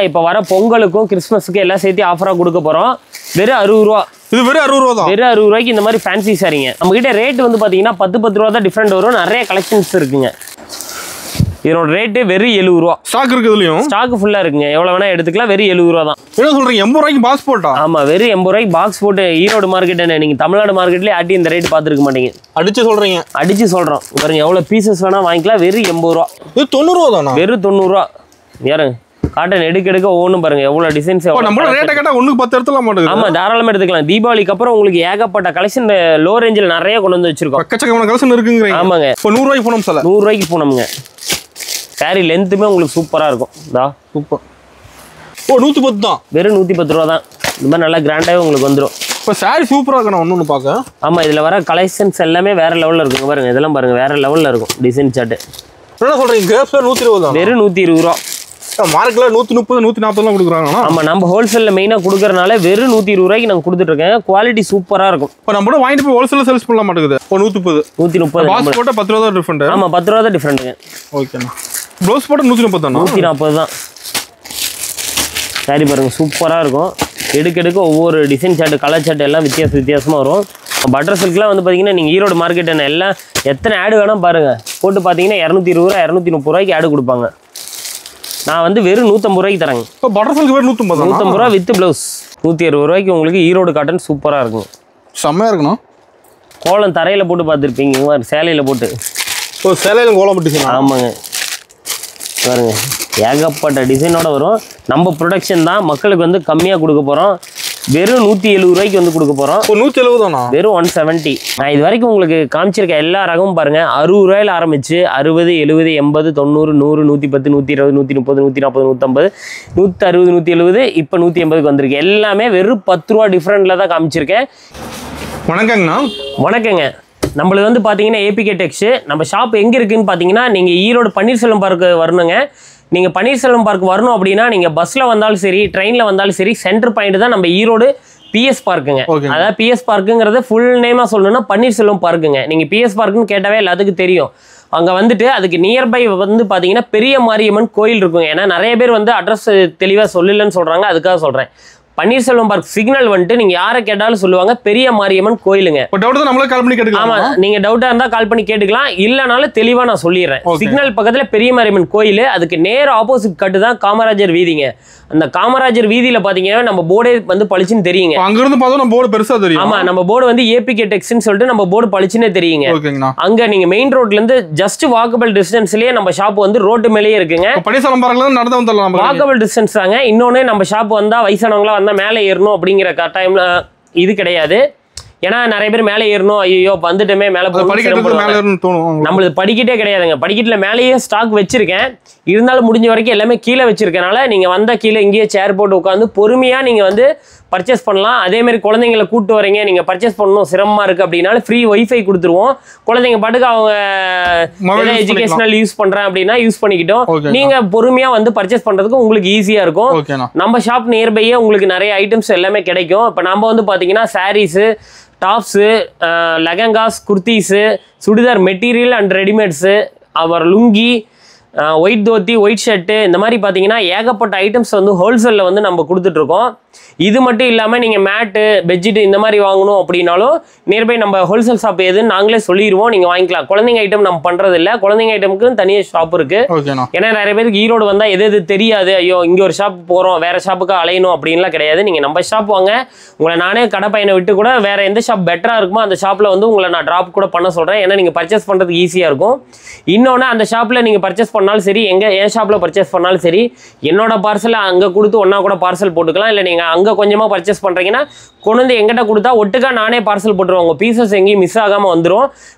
இப்போ வர பொங்கலுக்கும் கிறிஸ்மஸுக்கும் எல்லாம் சேர்த்து ஆஃபராக கொடுக்க போகிறோம். வெறும் 60 ரூபா. இது வெறும் 60 ரூபா தான். வெறும் 60 ரூபாய்க்கு இந்த மாதிரி ஃபேன்சி சாரீங்க. நம்மகிட்ட ரேட் வந்து பார்த்தீங்கன்னா 10 ரூபா தான் டிஃப்ரெண்ட் வரும். நிறைய கலெக்ஷன்ஸ் இருக்குங்க. இதோட ரேட்டு வெறும் 70 ரூபா. ஸ்டாக் இருக்குதுலையும் ஸ்டாக் ஃபுல்லாக இருக்குங்க. எவ்வளோ வேணால் எடுத்துக்கலாம். வெறும் 70 ரூபா தான். என்ன சொல்கிறீங்க? 80 ரூபாய்க்கு பாக்ஸ் போட்டா? ஆமாம், வெறும் 80 ரூபாய்க்கு பாக்ஸ் போட்டு. ஈரோடு மார்க்கெட் என்ன, நீங்கள் தமிழ்நாடு மார்க்கெட்லேயே ஆட்டி இந்த ரேட் பார்த்துருக்க மாட்டீங்க. அடிச்சு சொல்கிறீங்க? அடிச்சு சொல்கிறோம். பாருங்க, எவ்வளோ பீசஸ் வேணால் வாங்கிக்கலாம். வெறும் 80 ரூபா. இது 90 ரூபா தானா? வெறும் 90 ரூபா. யாருங்க காட்டன் எடுக்க ஒவ்வொன்றும் பாருங்க எவ்வளோ டிசைன்ஸ். நம்ம ரேட்டை கேட்டால் 1க்கு 10 எடுத்துலாம் மாட்டேங்குது. ஆமாம், தாராளமாக எடுத்துக்கலாம். தீபாவளிக்கு அப்புறம் உங்களுக்கு ஏகப்பட்ட கலெக்ஷன் லோ ரேஞ்சில் நிறைய கொண்டு வந்து வச்சிருக்கோம். எக்கச்சக்கமான கலெக்ஷன் இருக்குங்கிறீங்க. ஆமாங்க. இப்போ 100 ரூபாய்க்கு போனோம் சார். 100 ரூபாய்க்கு போனோம்ங்க. சாரி லென்த்துமே உங்களுக்கு சூப்பராக இருக்கும். சூப்பர். ஓ, 110 தான். வெறும் 110 ரூபா தான். இந்த மாதிரி நல்லா கிராண்டாகவே உங்களுக்கு வந்துடும். இப்போ சாரி சூப்பராக இருக்கணும் ஒன்று பார்க்க. ஆமாம், இதில் வர கலெக்ஷன்ஸ் எல்லாமே வேற லெவலில் இருக்குங்க. பாருங்க, இதெல்லாம் பாருங்க வேற லெவலில் இருக்கும். Design chart. என்ன சொல்கிறீங்க? கிரேப்ஸ் 120 தான். வெறும் 120 ரூபா. மார்க்கெட்டில் 130 140 கொடுக்குறாங்க. ஆமாம், நம்ம ஹோல்சேலில் மெயினாக கொடுக்குறனால வெறும் 120 ரூபாய்க்கு நாங்கள் கொடுத்துட்ருக்கேன். குவாலிட்டி சூப்பராக இருக்கும். இப்போ நம்ம கூட வாங்கிட்டு போய் ஹோல்சேலில் சேல்ஸ் பண்ண மாட்டேங்குது. இப்போ 130 130 பாக்ஸ் போட்டால் 10 ரூபா தான் டிஃப்ரெண்ட். ஆமாம், 10 ரூபா தான் டிஃப்ரெண்ட்டுங்க. ஓகேண்ணா. ப்ளவுஸ் போட்டால் 130 தானே? 140 தான். சாரி பாருங்கள் சூப்பராக இருக்கும். எடுக்க ஒவ்வொரு டிசைன் சார்ட்டு கலர் சார்ட்டு எல்லாம் வித்தியாசமாக வரும். பட்டர் சில்க்லாம் வந்து பார்த்தீங்கன்னா நீங்கள் ஈரோடு மார்க்கெட் என்ன எல்லாம் எத்தனை ஆடு வேணால் பாருங்கள். போட்டு பார்த்தீங்கன்னா 220 ரூபா 230 ரூபாய்க்கு ஆடு கொடுப்பாங்க. நான் வந்து வெறும் 150 ரூபாய்க்கு தரேங்க. இப்போ பட்டர் சில்க் வெறும் 150 ரூபா வித் ப்ளவுஸ். 160 ரூபாய்க்கு உங்களுக்கு ஈரோடு காட்டன் சூப்பராக இருக்கும். செம்மையாக இருக்கணும். கோலம் தரையில் போட்டு பார்த்துருப்பீங்க, சேலையில் போட்டு. ஓ, சேலையில் கோலம் போட்டு. ஆமாங்க, பாருங்க ஏகப்பட்ட டிசைனோட வரும். நம்ம ப்ரொடக்ஷன் தான், மக்களுக்கு வந்து கம்மியாக கொடுக்க போகிறோம். வெறும் 170 ரூபாய்க்கு வந்து கொடுக்க போகிறோம். 170 தானா? வெறும் 170. நான் இது வரைக்கும் உங்களுக்கு காமிச்சிருக்க எல்லா ரகமும் பாருங்க 60 ரூபாயில ஆரம்பிச்சு 60, 70, 80, 90, 100, 110, 120, 130, 140, 150, 160, 170, இப்போ 180க்கு வந்திருக்கு. எல்லாமே வெறும் 10 ரூபா டிஃப்ரெண்ட்ல தான் காமிச்சிருக்கேன். வணக்கங்கண்ணா. வணக்கங்க. நம்மளுக்கு வந்து பார்த்தீங்கன்னா ஏபிகே டெக்ஸ். நம்ம ஷாப் எங்கே இருக்குன்னு பார்த்தீங்கன்னா நீங்கள் ஈரோடு பன்னீர்செல்வம் பார்க்கு வரணுங்க. நீங்கள் பன்னீர்செல்வம் பார்க் வரணும் அப்படின்னா நீங்கள் பஸ்ஸில் வந்தாலும் சரி, ட்ரெயினில் வந்தாலும் சரி, சென்டர் பாயிண்ட் தான் நம்ம ஈரோடு பிஎஸ் பார்க்குங்க. அதாவது பிஎஸ் பார்க்குங்கிறது ஃபுல் நேமாக சொல்லணும்னா பன்னீர்செல்வம் பார்க்குங்க. நீங்கள் பிஎஸ் பார்க்குன்னு கேட்டாவே எல்லாத்துக்கும் தெரியும். அங்கே வந்துட்டு அதுக்கு நியர்பை வந்து பார்த்தீங்கன்னா பெரிய மாரியம்மன் கோயில் இருக்குங்க. ஏன்னா நிறைய பேர் வந்து அட்ரஸ் தெளிவாக சொல்லலன்னு சொல்கிறாங்க, அதுக்காக சொல்கிறேன். பன்னீர்செல்வம் பார்க் சிக்னல் வந்துட்டு நீங்கள் யாரை கேட்டாலும் சொல்லுவாங்க பெரிய மாரியம்மன் கோயிலுங்க. ஆமாம், நீங்கள் டவுட்டாக இருந்தால் கால் பண்ணி கேட்டுக்கலாம். இல்லைனாலும் தெளிவாக நான் சொல்லிடுறேன். சிக்னல் பக்கத்தில் பெரிய மாரியம்மன் கோயில், அதுக்கு நேர் ஆப்போசிட் கட்டு தான் காமராஜர் வீதிங்க. அந்த காமராஜர் வீதியில் பார்த்தீங்கன்னா நம்ம போர்டே வந்து பளிச்சுன்னு தெரியுங்க. அங்கிருந்து பார்த்தா நம்ம போர்டு பெருசாக தெரியும். ஆமாம், நம்ம போர்டு வந்து ஏபிகே டெக்ஸ்ன்னு சொல்லிட்டு நம்ம போர்டு பளிச்சுன்னே தெரியுங்க. அங்கே நீங்கள் மெயின் ரோட்லேருந்து ஜஸ்ட் வாக்கபிள் டிஸ்டன்ஸ்லேயே நம்ம ஷாப் வந்து ரோட்டு மேலேயே இருக்குங்க. பன்னீர்செல்வம் பார்க்கல நடந்து வந்துடலாம். வாக்கபிள் டிஸ்டன்ஸ் தாங்க. இன்னொன்று நம்ம ஷாப் வந்தால் வயசானவங்களாம் வந்தால் மேலே ஏறணும் அப்படிங்கிற டைம்ல இது கிடையாது. ஏன்னா நிறைய பேர் மேலே ஏறணும், ஐயோ வந்துட்டுமே மேலே நம்மளுக்கு படிக்கட்டே கிடையாதுங்க. படிக்கட்டில் மேலேயே ஸ்டாக் வச்சிருக்கேன். இருந்தாலும் முடிஞ்ச வரைக்கும் எல்லாமே கீழே வச்சிருக்கனால நீங்கள் வந்தால் கீழே இங்கேயே சேர் போட்டு உட்காந்து பொறுமையாக நீங்கள் வந்து பர்ச்சேஸ் பண்ணலாம். அதேமாதிரி குழந்தைங்களை கூப்பிட்டு வரீங்க, நீங்கள் பர்ச்சேஸ் பண்ணணும் சிரமமாக இருக்குது அப்படின்னாலும் ஃப்ரீ ஒய்ஃபை கொடுத்துருவோம். குழந்தைங்க பாட்டுக்கு அவங்க எஜுகேஷனல் யூஸ் பண்ணுறேன் அப்படின்னா யூஸ் பண்ணிக்கிட்டோம். நீங்கள் பொறுமையாக வந்து பர்ச்சேஸ் பண்ணுறதுக்கு உங்களுக்கு ஈஸியாக இருக்கும். நம்ம ஷாப் நியர்பையே உங்களுக்கு நிறைய ஐட்டம்ஸ் எல்லாமே கிடைக்கும். இப்போ நம்ம வந்து பார்த்தீங்கன்னா sarees, tops, lehengas, kurtis, churidar material and readymades, அப்புறம் lungi, white dhoti, white shirt, இந்த மாதிரி பார்த்தீங்கன்னா ஏகப்பட்ட ஐட்டம்ஸ் வந்து ஹோல்சேலில் வந்து நம்ம கொடுத்துட்ருக்கோம். இது மட்டும் இல்லாமல் நீங்கள் மேட்டு, பெட்ஷீட் இந்த மாதிரி வாங்கணும் அப்படின்னாலும் நியர்பை நம்ம ஹோல்சேல் ஷாப் எதுன்னு நாங்களே சொல்லிடுவோம், நீங்கள் வாங்கிக்கலாம். குழந்தைங்க ஐட்டம் நம்ம பண்ணுறது இல்லை, குழந்தைங்க ஐட்டமுக்கு தனியாக ஷாப் இருக்குது. ஏன்னா நிறைய பேருக்கு ஈரோடு வந்தால் எது தெரியாது, ஐயோ இங்கே ஒரு ஷாப் போகிறோம் வேறு ஷாப்புக்கு அலையணும் அப்படின்லாம் கிடையாது. நீங்கள் நம்ம ஷாப் வாங்க, உங்களை நானே கடை பையனை விட்டு கூட வேறு எந்த ஷாப் பெட்டராக இருக்குமோ அந்த ஷாப்பில் வந்து உங்களை நான் ட்ராப் கூட பண்ண சொல்கிறேன். ஏன்னா நீங்கள் பர்ச்சேஸ் பண்ணுறதுக்கு ஈஸியாக இருக்கும். இன்னொன்று அந்த ஷாப்பில் நீங்கள் பர்ச்சேஸ் பண்ணாலும் சரி, என் ஷாப்பில் பர்ச்சேஸ் பண்ணாலும் சரி, என்னோட பார்சலை அங்கே கொடுத்து ஒன்றா கூட பார்சல் போட்டுக்கலாம். இல்லை நீங்கள் அங்கே கொஞ்சமாக பர்ச்சேஸ் பண்ணுறீங்கன்னா கொண்டு வந்து எங்கிட்ட கொடுத்தா ஒட்டுக்கா நானே பார்சல் போட்டுருவோம். உங்கள் பீசஸ் எங்கேயும் மிஸ் ஆகாமல் வந்துடும்.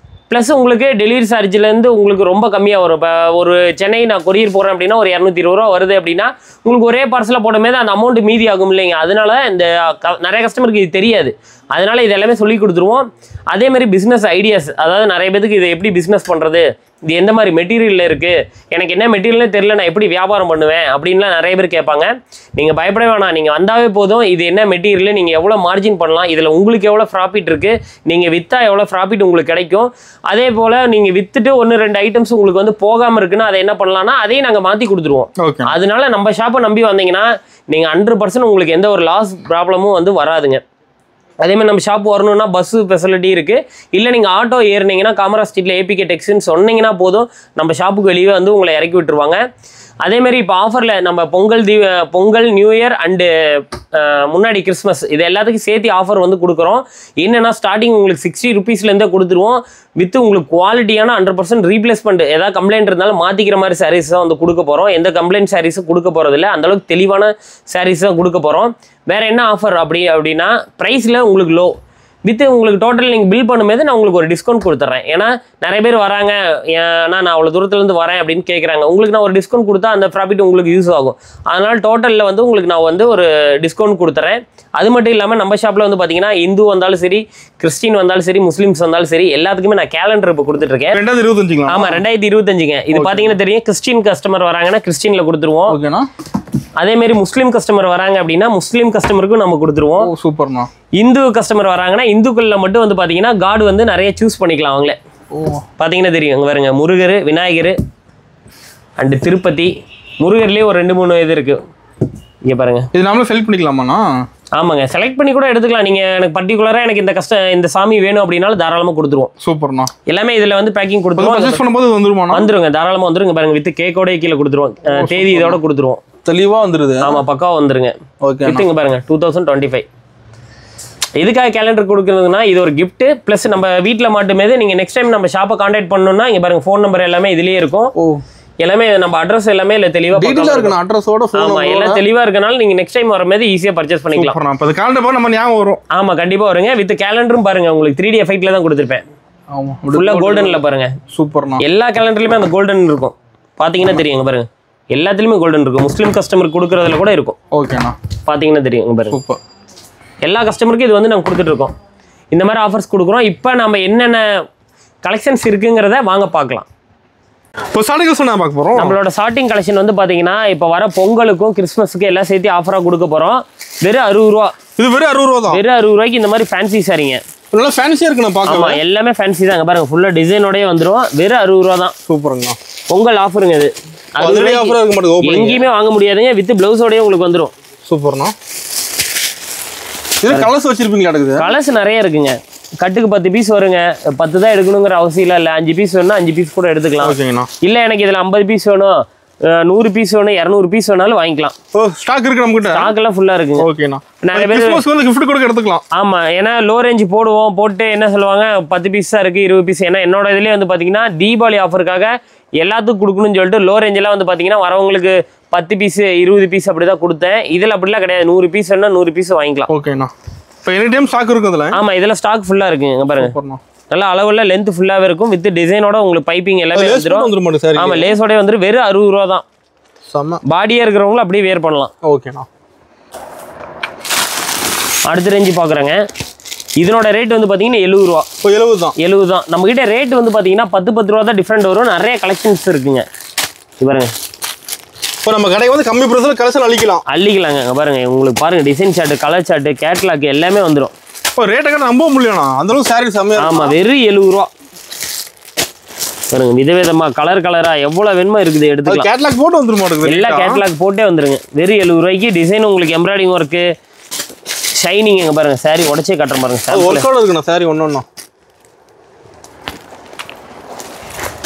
ப்ளஸ் உங்களுக்கு டெலிவரி சார்ஜ்லேருந்து உங்களுக்கு ரொம்ப கம்மியாக வரும். இப்போ ஒரு சென்னை நான் கொரியர் போகிறேன் அப்படின்னா ஒரு 220 ரூபா வருது அப்படின்னா உங்களுக்கு ஒரே பார்சலாக போடும்போது அந்த அமௌண்ட் மீதி ஆகும் இல்லைங்க. அதனால இந்த நிறைய கஸ்டமருக்கு இது தெரியாது. அதனால இது எல்லாமே சொல்லி கொடுத்துருவோம். அதே மாதிரி பிஸ்னஸ் ஐடியாஸ், அதாவது நிறைய பேருக்கு இதை எப்படி பிஸ்னஸ் பண்ணுறது, இது எந்த மாதிரி மெட்டீரியலில் இருக்குது, எனக்கு என்ன மெட்டீரியல்னே தெரியல, நான் எப்படி வியாபாரம் பண்ணுவேன் அப்படின்லாம் நிறைய பேர் கேட்பாங்க. நீங்கள் பயப்பட வேணாம், நீங்கள் வந்தாவே போதும். இது என்ன மெட்டீரியல், நீங்கள் எவ்வளோ மார்ஜின் பண்ணலாம், இதில் உங்களுக்கு எவ்வளோ ப்ராஃபிட் இருக்குது, நீங்கள் விற்றா எவ்வளோ ப்ராஃபிட் உங்களுக்கு கிடைக்கும், அதே போல் நீங்கள் விற்றுட்டு 1-2 ஐட்டம்ஸ் உங்களுக்கு வந்து போகாமல் இருக்குன்னா அதை என்ன பண்ணலாம்னா அதையும் நாங்கள் மாற்றி கொடுத்துருவோம். அதனால நம்ம ஷாப்பை நம்பி வந்தீங்கன்னா நீங்கள் 100% உங்களுக்கு எந்த ஒரு லாஸ் ப்ராப்ளமும் வந்து வராதுங்க. அதேமாதிரி நம்ம ஷாப் வரணும்னா பஸ்ஸு ஃபெசிலிட்டி இருக்குது. இல்லை நீங்கள் ஆட்டோ ஏறினீங்கன்னா காமரா ஸ்ட்ரீட்டில் ஏபிகே டெக்ஸ்ன்னு சொன்னீங்கன்னா போதும், நம்ம ஷாப்புக்கு வெளியே வந்து உங்களை இறக்கி விட்டுருவாங்க. அதேமாரி இப்போ ஆஃபரில் நம்ம பொங்கல் நியூ இயர் அண்டு முன்னாடி கிறிஸ்மஸ் இது எல்லாத்துக்கும் சேர்த்து ஆஃபர் வந்து கொடுக்குறோம். என்னென்னா ஸ்டார்டிங் உங்களுக்கு 60 ருபீஸ்லேருந்தே கொடுத்துருவோம். வித் உங்களுக்கு குவாலிட்டியான 100% ரீப்ளேஸ்மெண்ட், ஏதாவது கம்ப்ளைண்ட் இருந்தாலும் மாற்றிக்கிற மாதிரி சாரீஸ் தான் வந்து கொடுக்க போகிறோம். எந்த கம்ப்ளைண்ட் சாரீஸும் கொடுக்க போகிறதில்ல, அந்தளவுக்கு தெளிவான சாரீஸ் தான் கொடுக்க போகிறோம். வேறு என்ன ஆஃபர் அப்படின்னா ப்ரைஸில் உங்களுக்கு லோ, வித் உங்களுக்கு டோட்டல் நீங்கள் பில் பண்ணும்போது நான் உங்களுக்கு ஒரு டிஸ்கவுண்ட் கொடுத்துட்றேன். ஏன்னா நிறைய பேர் வராங்க, ஏன்னா நான் அவ்வளோ தூரத்துலேருந்து வரேன் அப்படின்னு கேட்குறாங்க. உங்களுக்கு நான் ஒரு டிஸ்கவுண்ட் கொடுத்தா அந்த ப்ராஃபிட் உங்களுக்கு யூஸ் ஆகும். அதனால் டோட்டலில் வந்து உங்களுக்கு நான் வந்து ஒரு டிஸ்கவுண்ட் கொடுத்துறேன். அது மட்டும் இல்லாமல் நம்ம ஷாப்பில் வந்து பார்த்தீங்கன்னா இந்து வந்தாலும் சரி, கிறிஸ்டின் வந்தாலும் சரி, முஸ்லீம்ஸ் வந்தாலும் சரி, எல்லாத்துக்குமே நான் கேலண்டர் இப்போ கொடுத்துட்ருக்கேன். 2025. ஆமாம் 2025ங்க. இது பார்த்தீங்கன்னா தெரியும், கிறிஸ்டின் கஸ்டமர் வராங்கன்னா கிறிஸ்டினில் கொடுத்துருவோம். ஓகேண்ணா. அதேமாரி முஸ்லீம் கஸ்டமர் வராங்க அப்படின்னா முஸ்லீம் கஸ்டமருக்கும் நம்ம கொடுத்துருவோம். சூப்பர்ண்ணா. இந்து கஸ்டமர் வராங்கன்னா இந்துக்களில் மட்டும் வந்து பார்த்தீங்கன்னா காட் வந்து நிறைய சூஸ் பண்ணிக்கலாம் அவங்களே. பார்த்தீங்கன்னா தெரியும், அங்கே பாருங்க முருகர், விநாயகர் அண்டு திருப்பதி. முருகர்லேயே ஒரு 2-3 இது இருக்குது. இங்கே பாருங்கள், இது நம்மளும் செலக்ட் பண்ணிக்கலாமாண்ணா? ஆமாங்க, செலக்ட் பண்ணி கூட எடுத்துக்கலாம். நீங்கள் எனக்கு பர்டிகுலராக எனக்கு இந்த சாமி வேணும் அப்படின்னாலும் தாராளமாக கொடுத்துருவோம். சூப்பர்ண்ணா. எல்லாமே இதில் வந்து பேக்கிங் கொடுத்துருவோம். வந்துருங்க, தாராளமாக வந்துருங்க. பாருங்க வித் கேக்கோட கீழே கொடுத்துருவோம், தேதி இதோட கொடுத்துருவோம். தெளிவாக வந்துருது. ஆமாம், பக்காவாக வந்துருங்க. ஓகே, வித்துங்க பாருங்க 2025. எதுக்காக கேலண்டர் கொடுக்குறதுனா இது ஒரு கிஃப்ட் ப்ளஸ் நம்ம வீட்டில் மாட்டுமே. நீங்கள் நெக்ஸ்ட் டைம் நம்ம ஷாப்பை கான்டாக்ட் பண்ணணும்னா இங்கே பாருங்க ஃபோன் நம்பர் எல்லாமே இதுலேயே இருக்கும். எல்லாமே நம்ம அட்ரஸ் எல்லாமே இல்லை தெளிவாக இருக்கு. அட்ரஸோட ஆமாம், எல்லாம் தெளிவாக இருக்கனால நீங்கள் நெக்ஸ்ட் டைம் வரும்போது ஈஸியாக பர்ச்சேஸ் பண்ணிக்கலாம். அப்போ கேலண்டர் நம்ம ஞாபகம் வரும். ஆமாம், கண்டிப்பாக வருங்க. வித் கேலண்டரும் பாருங்க உங்களுக்கு 3D எஃபெக்ட்ல தான் கொடுத்துருப்பேன். ஆமாம், ஃபுல்லாக கோல்டனில் பாருங்க. சூப்பர்ண்ணா. எல்லா கேலண்டர்லையுமே அந்த கோல்டன் இருக்கும். பார்த்தீங்கன்னா தெரியுங்க பாருங்க, எல்லாத்துலேயுமே கோல்டன் இருக்கும். முஸ்லீம் கஸ்டமருக்கு கொடுக்குறதுல கூட இருக்கும். ஓகேண்ணா. பார்த்தீங்கன்னா தெரியும் பாருங்க. சூப்பர். எல்லா கஸ்டமருக்கும் இது வந்து நாங்கள் கொடுத்துட்ருக்கோம். இந்த மாதிரி ஆஃபர்ஸ் கொடுக்குறோம். இப்போ நம்ம என்னென்ன கலெக்ஷன்ஸ் இருக்குங்கிறத வாங்க பார்க்கலாம். இப்போ ஸ்டார்டிங் கலெக்ஷன் பார்க்க போகிறோம். நம்மளோட ஸ்டார்டிங் கலெக்ஷன் வந்து பார்த்தீங்கன்னா இப்போ வர பொங்கலுக்கும் கிறிஸ்மஸுக்கும் எல்லாம் சேர்த்து ஆஃபராக கொடுக்க போகிறோம். வெறும் 60 ரூபா. இது வெறும் 60 ரூபா தான். வெறும் 60 ரூபாய்க்கு இந்த மாதிரி ஃபேன்சி சாரிங்க. நல்லா ஃபேன்சியாக இருக்கு. நான் பார்க்கலாம். எல்லாமே ஃபேன்சி தாங்க. பாருங்க ஃபுல்லாக டிசைனோடய வந்துடும். வெறும் 60 ரூபா தான். சூப்பருங்கண்ணா. பொங்கல் ஆஃபருங்க இது. எங்கேயுமே வாங்க முடியாதுங்க. வித் பிளவுஸோடய உங்களுக்கு வந்துடும். சூப்பர்ண்ணா. இது கலர்ஸ் வச்சிருப்பீங்களா? கலர்ஸ் நிறைய இருக்குங்க. கட்டுக்கு 10 பீஸ் வருங்க. 10 தான் எடுக்கணுங்கிற அவசியம் இல்லை. 5 பீஸ் வேணும்னா 5 பீஸ் கூட எடுத்துக்கலாம். இல்லை எனக்கு இதில் 50 பீஸ் வேணும், 100 பீஸ் வேணும், 200 பீஸ் வேணாலும் வாங்கிக்கலாம். ஸ்டாக் இருக்கு நம்ம கிட்ட. ஸ்டாக் எல்லாம் ஃபுல்லா இருக்குங்க. ஓகேண்ணா. நிறைய பேர் கிஃப்ட் கூட எடுத்துக்கலாம். ஆமா, ஏன்னா லோ ரேஞ்ச் போட்டு என்ன சொல்லுவாங்க 10 பீஸ் தான் இருக்கு, 20 பீஸ். ஏன்னா என்னோட இதுலயே வந்து பாத்தீங்கன்னா தீபாவளி ஆஃபருக்காக எல்லாத்துக்கும் கொடுக்கணும்னு சொல்லிட்டு லோ ரேஞ்செல்லாம் வந்து பாத்தீங்கன்னா வரவங்களுக்கு 10 பீஸ் 20 பீஸ் அப்படிதான் கொடுத்தேன். இதுல அப்படிலாம் கிடையாது. 100 பீஸ் வேணா 100 பீஸ் வாங்கிக்கலாம். ஓகேண்ணா. இப்போ எனி டைம் ஸ்டாக் இருக்கு அதுல. ஆமா, இதெல்லாம் ஸ்டாக் ஃபுல்லா இருக்குங்க. பாருங்க நல்ல அளவுல லென்த் ஃபுல்லாவே இருக்கும். வித் டிசைனோட உங்களுக்கு பைப்பிங் எல்லாமே வந்துரும். ஆமா, லேஸோட வந்துரும். வெறும் 60 ரூபா தான். பாடியா இருக்கிறவங்களும் அப்படியே வேர் பண்ணலாம். ஓகேண்ணா. அடுத்த ரேஞ்சு பாக்குறேங்க. இதனோட ரேட் வந்து பாத்தீங்கன்னா 70 ரூபா. 70 தான். நம்ம கிட்ட ரேட் வந்து பாத்தீங்கன்னா 10 ரூபா தான் டிஃபரெண்ட் வரும். நிறைய கலெக்ஷன்ஸ் இருக்குங்க. பாருங்க, இப்போ நம்ம கடை வந்து கம்மி பிரைஸ்ல கலெக்ஷன் அள்ளிக்கலாங்க. பாருங்க உங்களுக்கு பாருங்க design chart, colour chart, catalogue எல்லாமே வந்துடும். இப்போ ரேட்டை நம்ப முடியலண்ணா, அந்த அளவுக்கு சாரி செம்மையா. ஆமா, வெறும் 70 ரூபா. பாருங்க விதவிதமா கலரா எவ்வளவு வேணுமோ இருக்குது, எடுத்துக்கலாம். கேட்லாக் போட்டு வந்துரும் மாட்டேங்குது. எல்லா கேட்லாக் போட்டே வந்துருங்க. வெறும் 70 ரூபாய்க்கு டிசைன் உங்களுக்கு எம்ப்ராய்டிங் ஒர்க்கு, ஷைனிங். இங்க பாருங்க சாரி உடைச்சே காட்டுறேன் பாருங்க. ஒர்க்கோட இருக்குண்ணா சாரி ஒன்னொன்னா.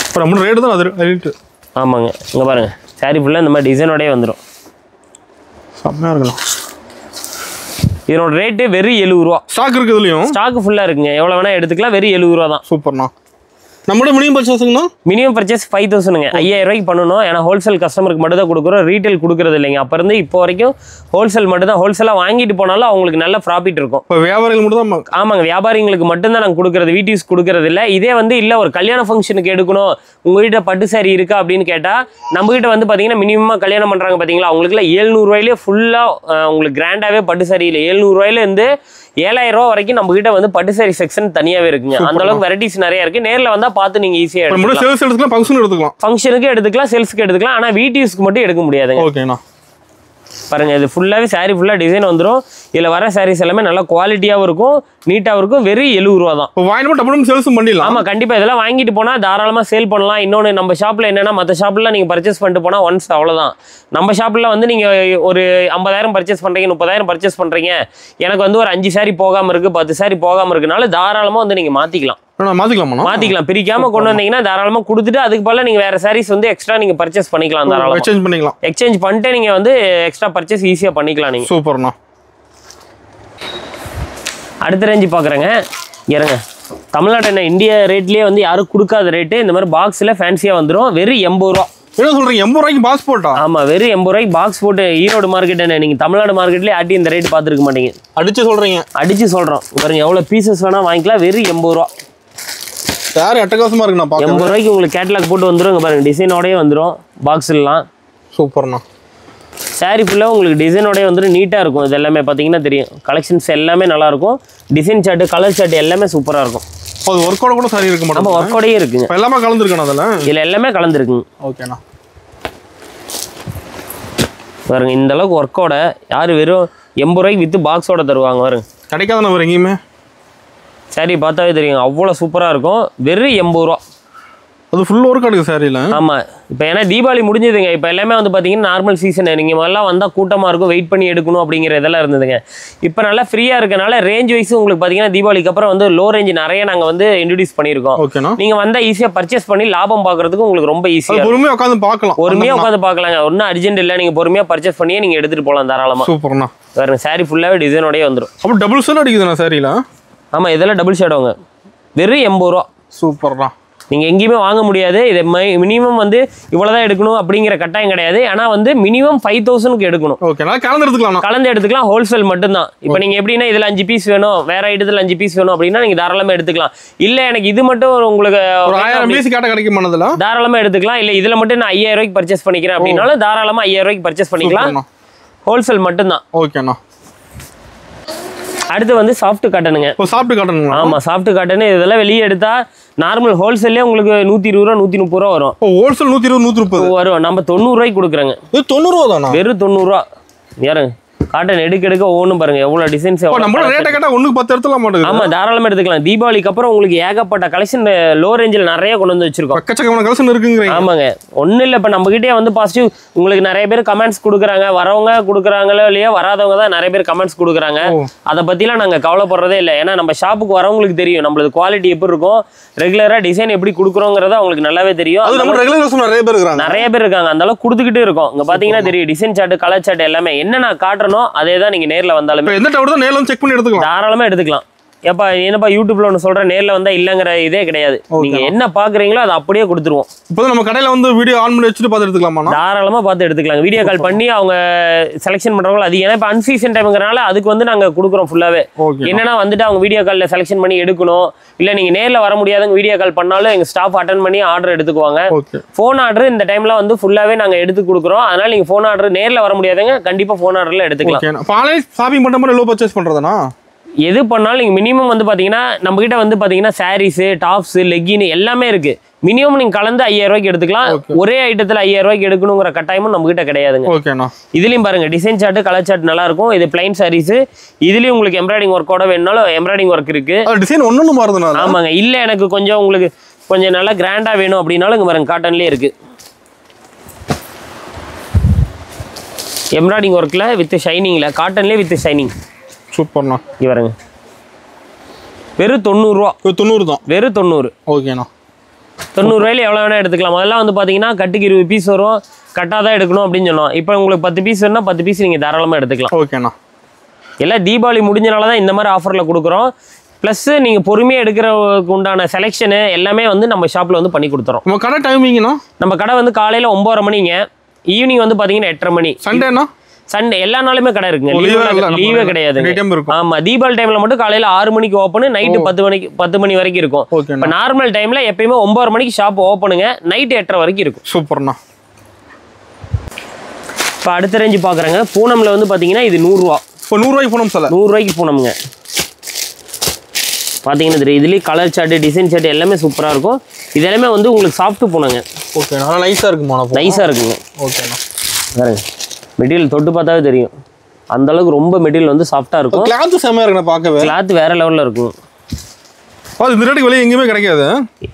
அப்புறம் ரேட் தான் அது ரேட். ஆமாங்க, இங்க பாருங்க சாரி ஃபுல்லா இந்த மாதிரி டிசைனோடயே வந்துடும். செம்மையா இருக்குண்ணா. இதோட ரேட்டு வெறும் 70 ரூபா. ஸ்டாக் இருக்கு, இதுலயும் ஸ்டாக் ஃபுல்லா இருக்குங்க. எவ்வளவு வேணா எடுத்துக்கலாம். வெறும் 70 ரூபா தான். சூப்பர்ண்ணா. நம்மளோட மினிமம் பர்ச்சேஸ்ங்கண்ணா? மினிமம் பர்ச்சேஸ் 5000ங்க. 5000 ரூபாய்க்கு பண்ணணும். ஏன்னா ஹோல்சேல் கஸ்டமருக்கு மட்டும் தான் கொடுக்குறோம், ரீட்டைல் கொடுக்குறது இல்லைங்க. அப்போ இருந்து இப்போ வரைக்கும் ஹோல்சேல் மட்டும் தான். ஹோல்சேலாக வாங்கிட்டு போனாலும் அவங்களுக்கு நல்ல ப்ராஃபிட் இருக்கும். இப்போ வியாபாரிகள் மட்டும் தான். ஆமாங்க, வியாபாரிங்களுக்கு மட்டும்தான் நாங்கள் கொடுக்குறது, வீடியோஸ் கொடுக்குறது இல்லை. இதே வந்து இல்லை ஒரு கல்யாண ஃபங்க்ஷனுக்கு எடுக்கணும், உங்கள்கிட்ட பட்டு சாரி இருக்கா அப்படின்னு கேட்டால் நம்மகிட்ட வந்து பார்த்தீங்கன்னா மினிமமாக கல்யாணம் பண்ணுறாங்க பார்த்தீங்களா, அவங்களுக்குலாம் 700 ரூபாயிலே ஃபுல்லாக உங்களுக்கு கிராண்டாகவே பட்டு சாரி இல்லை. 700 ரூபாயிலேருந்து 7,000 ரூபா வரைக்கும் நம்ம கிட்ட வந்து பட்டு சாரி செக்ஷன் தனியாவே இருக்குங்க. அந்த அளவுக்கு வெரைட்டிஸ் நிறைய இருக்கு. நேர்ல வந்தா பார்த்து நீங்க ஈஸியா எடுத்துக்கலாம். ஃபங்க்ஷனுக்கு எடுத்துக்கலாம், சேல்ஸ்க்கு எடுத்துக்கலாம். ஆனா வீட்டு யூஸ்க்கு மட்டும் எடுக்க முடியாது. ஓகேண்ணா. பாருங்க, இது ஃபுல்லாவே சாரி ஃபுல்லா டிசைன் வந்துடும். இதுல வர சாரீஸ் எல்லாமே நல்ல குவாலிட்டியாவும் இருக்கும், நீட்டாவும் இருக்கும். வெறும் 70 ரூபா தான். ஆமா, கண்டிப்பா இதெல்லாம் வாங்கிட்டு போனா தாராளமா சேல் பண்ணலாம். இன்னொன்னு நம்ம ஷாப்ல என்னன்னா, மற்ற ஷாப்ல நீங்க பர்ச்சேஸ் பண்ணிட்டு போனா ஒன்ஸ் அவ்வளவுதான். நம்ம ஷாப்ல வந்து நீங்க ஒரு 50,000 பர்ச்சேஸ் பண்றீங்க, 30,000 பர்ச்சேஸ் பண்றீங்க, எனக்கு வந்து ஒரு 5 சாரி போகாம இருக்கு, 10 சாரி போகாம இருக்குனால தாராளமா வந்து நீங்க மாத்திக்கலாம். மாத்திக்கலாம், பிரிக்காம கொண்டு வந்தீங்கன்னா தாராளமா கொடுத்துட்டு அதுக்கு பதிலா நீங்க வேற சாரீஸ் வந்து எக்ஸ்ட்ரா நீங்க பர்ச்சேஸ் பண்ணிக்கலாம். தாராளமா எக்ஸ்சேஞ்ச் பண்ணிட்டு நீங்க வந்து எக்ஸ்ட்ரா பர்ச்சேஸ் ஈஸியா பண்ணிக்கலாம் நீங்க. சூப்பர்ண்ணா. அடுத்த ரேஞ்சு பாக்குறேங்க. இறங்க, தமிழ்நாடு என்ன இந்தியா ரேட்லயே வந்து யாரும் கொடுக்காத ரேட்டு. இந்த மாதிரி பாக்ஸ்ல ஃபேன்சியா வந்துடும். வெறும் 80 ரூபா. என்ன சொல்றீங்க? 80 ரூபாய்க்கு பாக்ஸ் போட்டா? ஆமா, வெறும் 80 ரூபாய்க்கு பாக்ஸ் போட்டு. ஈரோடு மார்க்கெட் என்ன, நீங்க தமிழ்நாடு மார்க்கெட்லயே ஆட்டி இந்த ரேட் பாத்துருக்க மாட்டீங்க. அடிச்சு சொல்றீங்க? அடிச்சு சொல்றோம். பாருங்க, எவ்வளவு பீசஸ் வேணா வாங்கிக்கலாம். வெறும் 80 ரூபா. சாரி அட்டகாசமா இருக்கு. நான் 80 ரூபாய்க்கு உங்களுக்கு கேட்டலாக் போட்டு வந்துடும். பாருங்க, டிசைனோடய வந்துடும் பாக்ஸ்லாம். சூப்பர்ண்ணா. சாரி ஃபுல்லாக உங்களுக்கு டிசைனோடய வந்துடும், நீட்டாக இருக்கும். இது எல்லாமே பார்த்தீங்கன்னா தெரியும். கலெக்ஷன்ஸ் எல்லாமே நல்லா இருக்கும். டிசைன் சார்ட், கலர் சார்ட் எல்லாமே சூப்பராக இருக்கும். அது ஒர்க்கோட கூட சாரி இருக்க மாட்டோம். நம்ம ஒர்க்கோடயே இருக்குங்க. எல்லாமே கலந்துருக்கணும் அதில். இதில் எல்லாமே கலந்துருக்குங்க. ஓகேண்ணா. பாருங்க, இந்த அளவுக்கு ஒர்க்கோட யார் வெறும் 80 ரூபாய்க்கு வித்து பாக்ஸோட தருவாங்க. பாருங்க, கிடைக்காதானே வேறு எங்கேயுமே. சாரி பார்த்தாவே தெரியும், அவ்வளோ சூப்பராக இருக்கும். வெறும் 80 ரூபா. அது ஃபுல் ஒர்க் எடுக்கு சாரியில். ஆமாம், இப்போ ஏன்னா தீபாவளி முடிஞ்சதுங்க. இப்போ எல்லாமே வந்து பார்த்தீங்கன்னா நார்மல் சீசன். நீங்கள் முதல்லாம் வந்தால் கூட்டமாக இருக்கும், வெயிட் பண்ணி எடுக்கணும் அப்படிங்கிற இதெல்லாம் இருந்ததுங்க. இப்போ நல்லா ஃப்ரீயாக இருக்கனால ரேஞ்ச் வைஸ் உங்களுக்கு பார்த்தீங்கன்னா தீபாவளிக்கு அப்புறம் வந்து லோ ரேஞ்ச் நிறைய நாங்கள் வந்து இன்ட்ரடியூஸ் பண்ணியிருக்கோம். ஓகேண்ணா. நீங்கள் வந்தால் ஈஸியாக பர்ச்சேஸ் பண்ணி லாபம் பார்க்குறதுக்கு உங்களுக்கு ரொம்ப ஈஸியாக. பொறுமையாக உட்காந்து பார்க்கலாம். பொறுமையாக உட்காந்து பார்க்கலாங்க. ஒன்றும் அர்ஜென்ட் இல்லை. நீங்கள் பொறுமையாக பர்ச்சேஸ் பண்ணியே நீங்கள் எடுத்துகிட்டு போகலாம் தாராளமாக. சூப்பர்ண்ணா. வேறு சாரி ஃபுல்லாகவே டிசைனோடய வந்துடும். அப்போ டபுள் ஷேட் அடிக்குதுண்ணா சாரியில்? ஆமாம், இதெல்லாம் டபுள் ஷேடோங்க. வெறும் 80 ரூபா. சூப்பர்ண்ணா. நீங்கள் எங்கேயுமே வாங்க முடியாது. இது மினிமம் வந்து இவ்வளோதான் எடுக்கணும் அப்படிங்கிற கட்டாயம் கிடையாது. ஆனால் வந்து மினிமம் 5,000க்கு எடுக்கணும். ஓகே, கலந்து எடுத்துக்கலாம். கலந்து எடுத்துக்கலாம். ஹோல்சேல் மட்டும்தான். இப்போ நீங்கள் எப்படின்னா இதில் 5 பீஸ் வேணும், வேற ஐட்டத்தில் 5 பீஸ் வேணும் அப்படின்னா நீங்கள் தாராளமாக எடுத்துக்கலாம். இல்லை எனக்கு இது மட்டும் உங்களுக்கு 1000 பீஸ் கேட்ட கிடைக்கும் பண்ணதில்ல, தாராளமாக எடுத்துக்கலாம். இல்லை இதில் மட்டும் நான் 5,000 ரூபாய்க்கு பர்ச்சேஸ் பண்ணிக்கிறேன் அப்படின்னாலும் தாராளமாக 5,000 ரூபாய்க்கு பர்ச்சேஸ் பண்ணிக்கலாம். ஹோல்சேல் மட்டும்தான். ஓகேண்ணா. அடுத்து வந்து சாஃப்ட் காட்டனுங்க. Soft cotton. ஆமா, சாஃப்ட் காட்டன். இதெல்லாம் வெளியே எடுத்தா நார்மல் ஹோல்சேல்லே உங்களுக்கு 120 ரூபா 130 ரூபா வரும். ஹோல்சேல் 120 130 வரும். நம்ம 90 ரூபாய்க்கு கொடுக்குறோங்க. 90 ரூபா தானா? வெறும் 90 ரூபா. யாருங்க காட்டன் எடுக்க ஒவ்வொன்றும் பாருங்க எவ்வளவு டிசைன்ஸ். நம்ம ரேட்டை கேட்டா ஒண்ணுக்கு 10 எடுத்துலாம் மாட்டேங்குது. ஆமா, தாராளமா எடுத்துக்கலாம். தீபாவளிக்கு அப்புறம் உங்களுக்கு ஏகப்பட்ட கலெக்ஷன் லோ ரேஞ்சில் நிறைய கொண்டு வந்து வச்சிருக்கோம். எக்கச்சக்கமான கலெக்ஷன் இருக்குங்க. ஆமாங்க, ஒன்றும் இல்லை. இப்போ நம்ம கிட்டே வந்து பாசிட்டிவ் உங்களுக்கு நிறைய பேர் கமெண்ட்ஸ் கொடுக்குறாங்க. வரவங்க கொடுக்குறாங்களோ இல்லையா, வராதவங்க தான் நிறைய பேர் கமெண்ட்ஸ் கொடுக்குறாங்க. அதை பற்றிலாம் நாங்கள் கவலைப்படுறதே இல்லை. ஏன்னா நம்ம ஷாப்புக்கு வரவங்களுக்கு தெரியும் நம்மளது குவாலிட்டி எப்படி இருக்கும், ரெகுலராக டிசைன் எப்படி கொடுக்குறோங்கிறத அவங்களுக்கு நல்லாவே தெரியும். நிறைய பேர் இருக்காங்க, அந்த அளவுக்கு கொடுத்துக்கிட்டு இருக்கோம். இங்கே பார்த்தீங்கன்னா தெரியும் டிசைன் சார்ட், கலர் சார்ட் எல்லாமே என்ன நான் காட்டுறனோ அதே தான் நீங்கள் நேரில் வந்தாலும் எந்த டவுட் தான் நேரில் செக் பண்ணி எடுத்துக்கலாம். தாராளமாக எடுத்துக்கலாம். ஏப்பா என்னப்பா யூடியூப்ல ஒன்று சொல்கிறேன், நேரில் வந்தால் இல்லைங்கிற இதே கிடையாது. நீங்கள் என்ன பார்க்குறீங்களோ அதை அப்படியே கொடுத்துருவோம். இப்போ நம்ம கடையில் வந்து வீடியோ ஆன் பண்ணி வச்சுட்டு பார்த்து எடுத்துக்கலாமா? தாராளமாக பார்த்து எடுத்துக்கலாம். வீடியோ கால் பண்ணி அவங்க செலெக்ஷன் பண்ணுறவங்களோ அது ஏன்னா இப்போ அன்சீசன் டைம்ங்கிறனால அதுக்கு வந்து நாங்கள் கொடுக்குறோம் ஃபுல்லாகவே. என்னன்னா வந்துட்டு அவங்க வீடியோ காலில் செலெக்ஷன் பண்ணி எடுக்கணும். இல்லை நீங்கள் நேரில் வர முடியாதவங்க வீடியோ கால் பண்ணாலும் எங்கள் ஸ்டாஃப் அட்டன் பண்ணி ஆர்டர் எடுத்துக்குவாங்க. ஃபோன் ஆர்டர் இந்த டைமில் வந்து ஃபுல்லாகவே நாங்கள் எடுத்து கொடுக்குறோம். அதனால் நீங்கள் ஃபோன் ஆர்டர் நேரில் வர முடியாதவங்க கண்டிப்பாக ஃபோன் ஆர்டரில் எடுத்துக்கலாம். ஷாப்பிங் பண்ணுற மாதிரி லோ பர்ச்சேஸ் பண்ணுறதுனா எது பண்ணாலும் நீங்கள் மினிமம் வந்து பார்த்தீங்கன்னா நம்மகிட்ட வந்து பார்த்தீங்கன்னா சாரீஸு, டாப்ஸு, லெக்கின் எல்லாமே இருக்குது. மினிமம் நீங்கள் கலந்து 5,000 ரூபாய்க்கு எடுத்துக்கலாம். ஒரே ஐட்டத்தில் 5,000 ரூபாய்க்கு எடுக்கணுங்கிற கட்டாயமும் நம்மகிட்ட கிடையாதுங்க. ஓகேண்ணா. இதுலேயும் பாருங்கள் டிசைன் சார்ட், கலர் சார்ட் நல்லா இருக்கும். இது பிளைன் சாரீஸு. இதுலேயும் உங்களுக்கு எம்ப்ராய்டிங் ஒர்க்கோட வேணுனாலும் எம்ப்ராய்டிங் ஒர்க் இருக்குது. டிசைன் ஒன்று மாறுதுண்ணா? ஆமாங்க. இல்லை எனக்கு கொஞ்சம் உங்களுக்கு கொஞ்சம் நல்லா கிராண்டாக வேணும் அப்படின்னாலும் இங்கே பாருங்க காட்டன்லேயே இருக்குது. எம்ப்ராய்டிங் ஒர்க்கில் வித் ஷைனிங்கில், காட்டன்லேயே வித் ஷைனிங். சூப்பர்ண்ணா. இவருங்க வெறும் 90 ரூபா. 90 தான். வெறும் 90. ஓகேண்ணா. 90 ரூபாயில எவ்வளோ வேணால் எடுத்துக்கலாம். முதல்ல வந்து பார்த்தீங்கன்னா கட்டுக்கு 20 பீஸ் வரும், கட்டாக தான் எடுக்கணும் அப்படின்னு சொன்னோம். இப்போ உங்களுக்கு 10 பீஸ் வேணும்னா 10 பீஸ் நீங்கள் தாராளமாக எடுத்துக்கலாம். ஓகேண்ணா. எல்லாம் தீபாவளி முடிஞ்சனால தான் இந்த மாதிரி ஆஃபரில் கொடுக்குறோம். ப்ளஸ் நீங்கள் பொறுமையாக எடுக்கிறதுக்கு உண்டான செலெக்ஷனு எல்லாமே வந்து நம்ம ஷாப்பில் வந்து பண்ணி கொடுத்துறோம். நம்ம கடை டைமிங்னா நம்ம கடை வந்து காலையில் 9:30 மணிங்க, ஈவினிங் வந்து பார்த்தீங்கன்னா 8:30 மணி. சண்டேனா? சண்டே எல்லா நாளுமே கடை இருக்குங்க, லீவே கிடையாது. ஆமா, தீபாவளி டைம்ல மட்டும் காலையில 6 மணிக்கு ஓப்பனு, நைட்டு 10 மணி வரைக்கும் இருக்கும். இப்போ நார்மல் டைம்ல எப்பயுமே 9:30 மணிக்கு ஷாப் ஓப்பனுங்க, நைட்டு 8:30 வரைக்கும் இருக்கும். சூப்பர்ண்ணா. இப்போ அடுத்த ரேஞ்சு பாக்குறேங்க. பூனம்ல வந்து பாத்தீங்கன்னா இது 100 ரூபா. இப்போ 100 ரூபாய்க்கு பூனம் சார்? 100 ரூபாய்க்கு பூனம்ங்க. பார்த்தீங்கன்னா தெரியும். இதுலேயும் கலர் சார்ட்டு டிசைன் சார்ட் எல்லாமே சூப்பராக இருக்கும். இது எல்லாமே வந்து உங்களுக்கு சாஃப்ட் பூனைங்க. ஓகே, நல்லா நைஸாக இருக்குமா? நைஸாக இருக்குங்க. ஓகேண்ணா. பாருங்க மெட்டீரியல் தொட்டு பார்த்தாவே தெரியும். அந்த அளவுக்கு ரொம்ப மெட்டீரியல் வந்து சாஃப்டாக இருக்கும். கிளாத்து செம்மையாக இருக்குண்ணா பார்க்கவே. கிளாத் வேறு லெவலில் இருக்கும். இந்த ரேட்டுக்கு வெளியே எங்கேயுமே கிடைக்காது.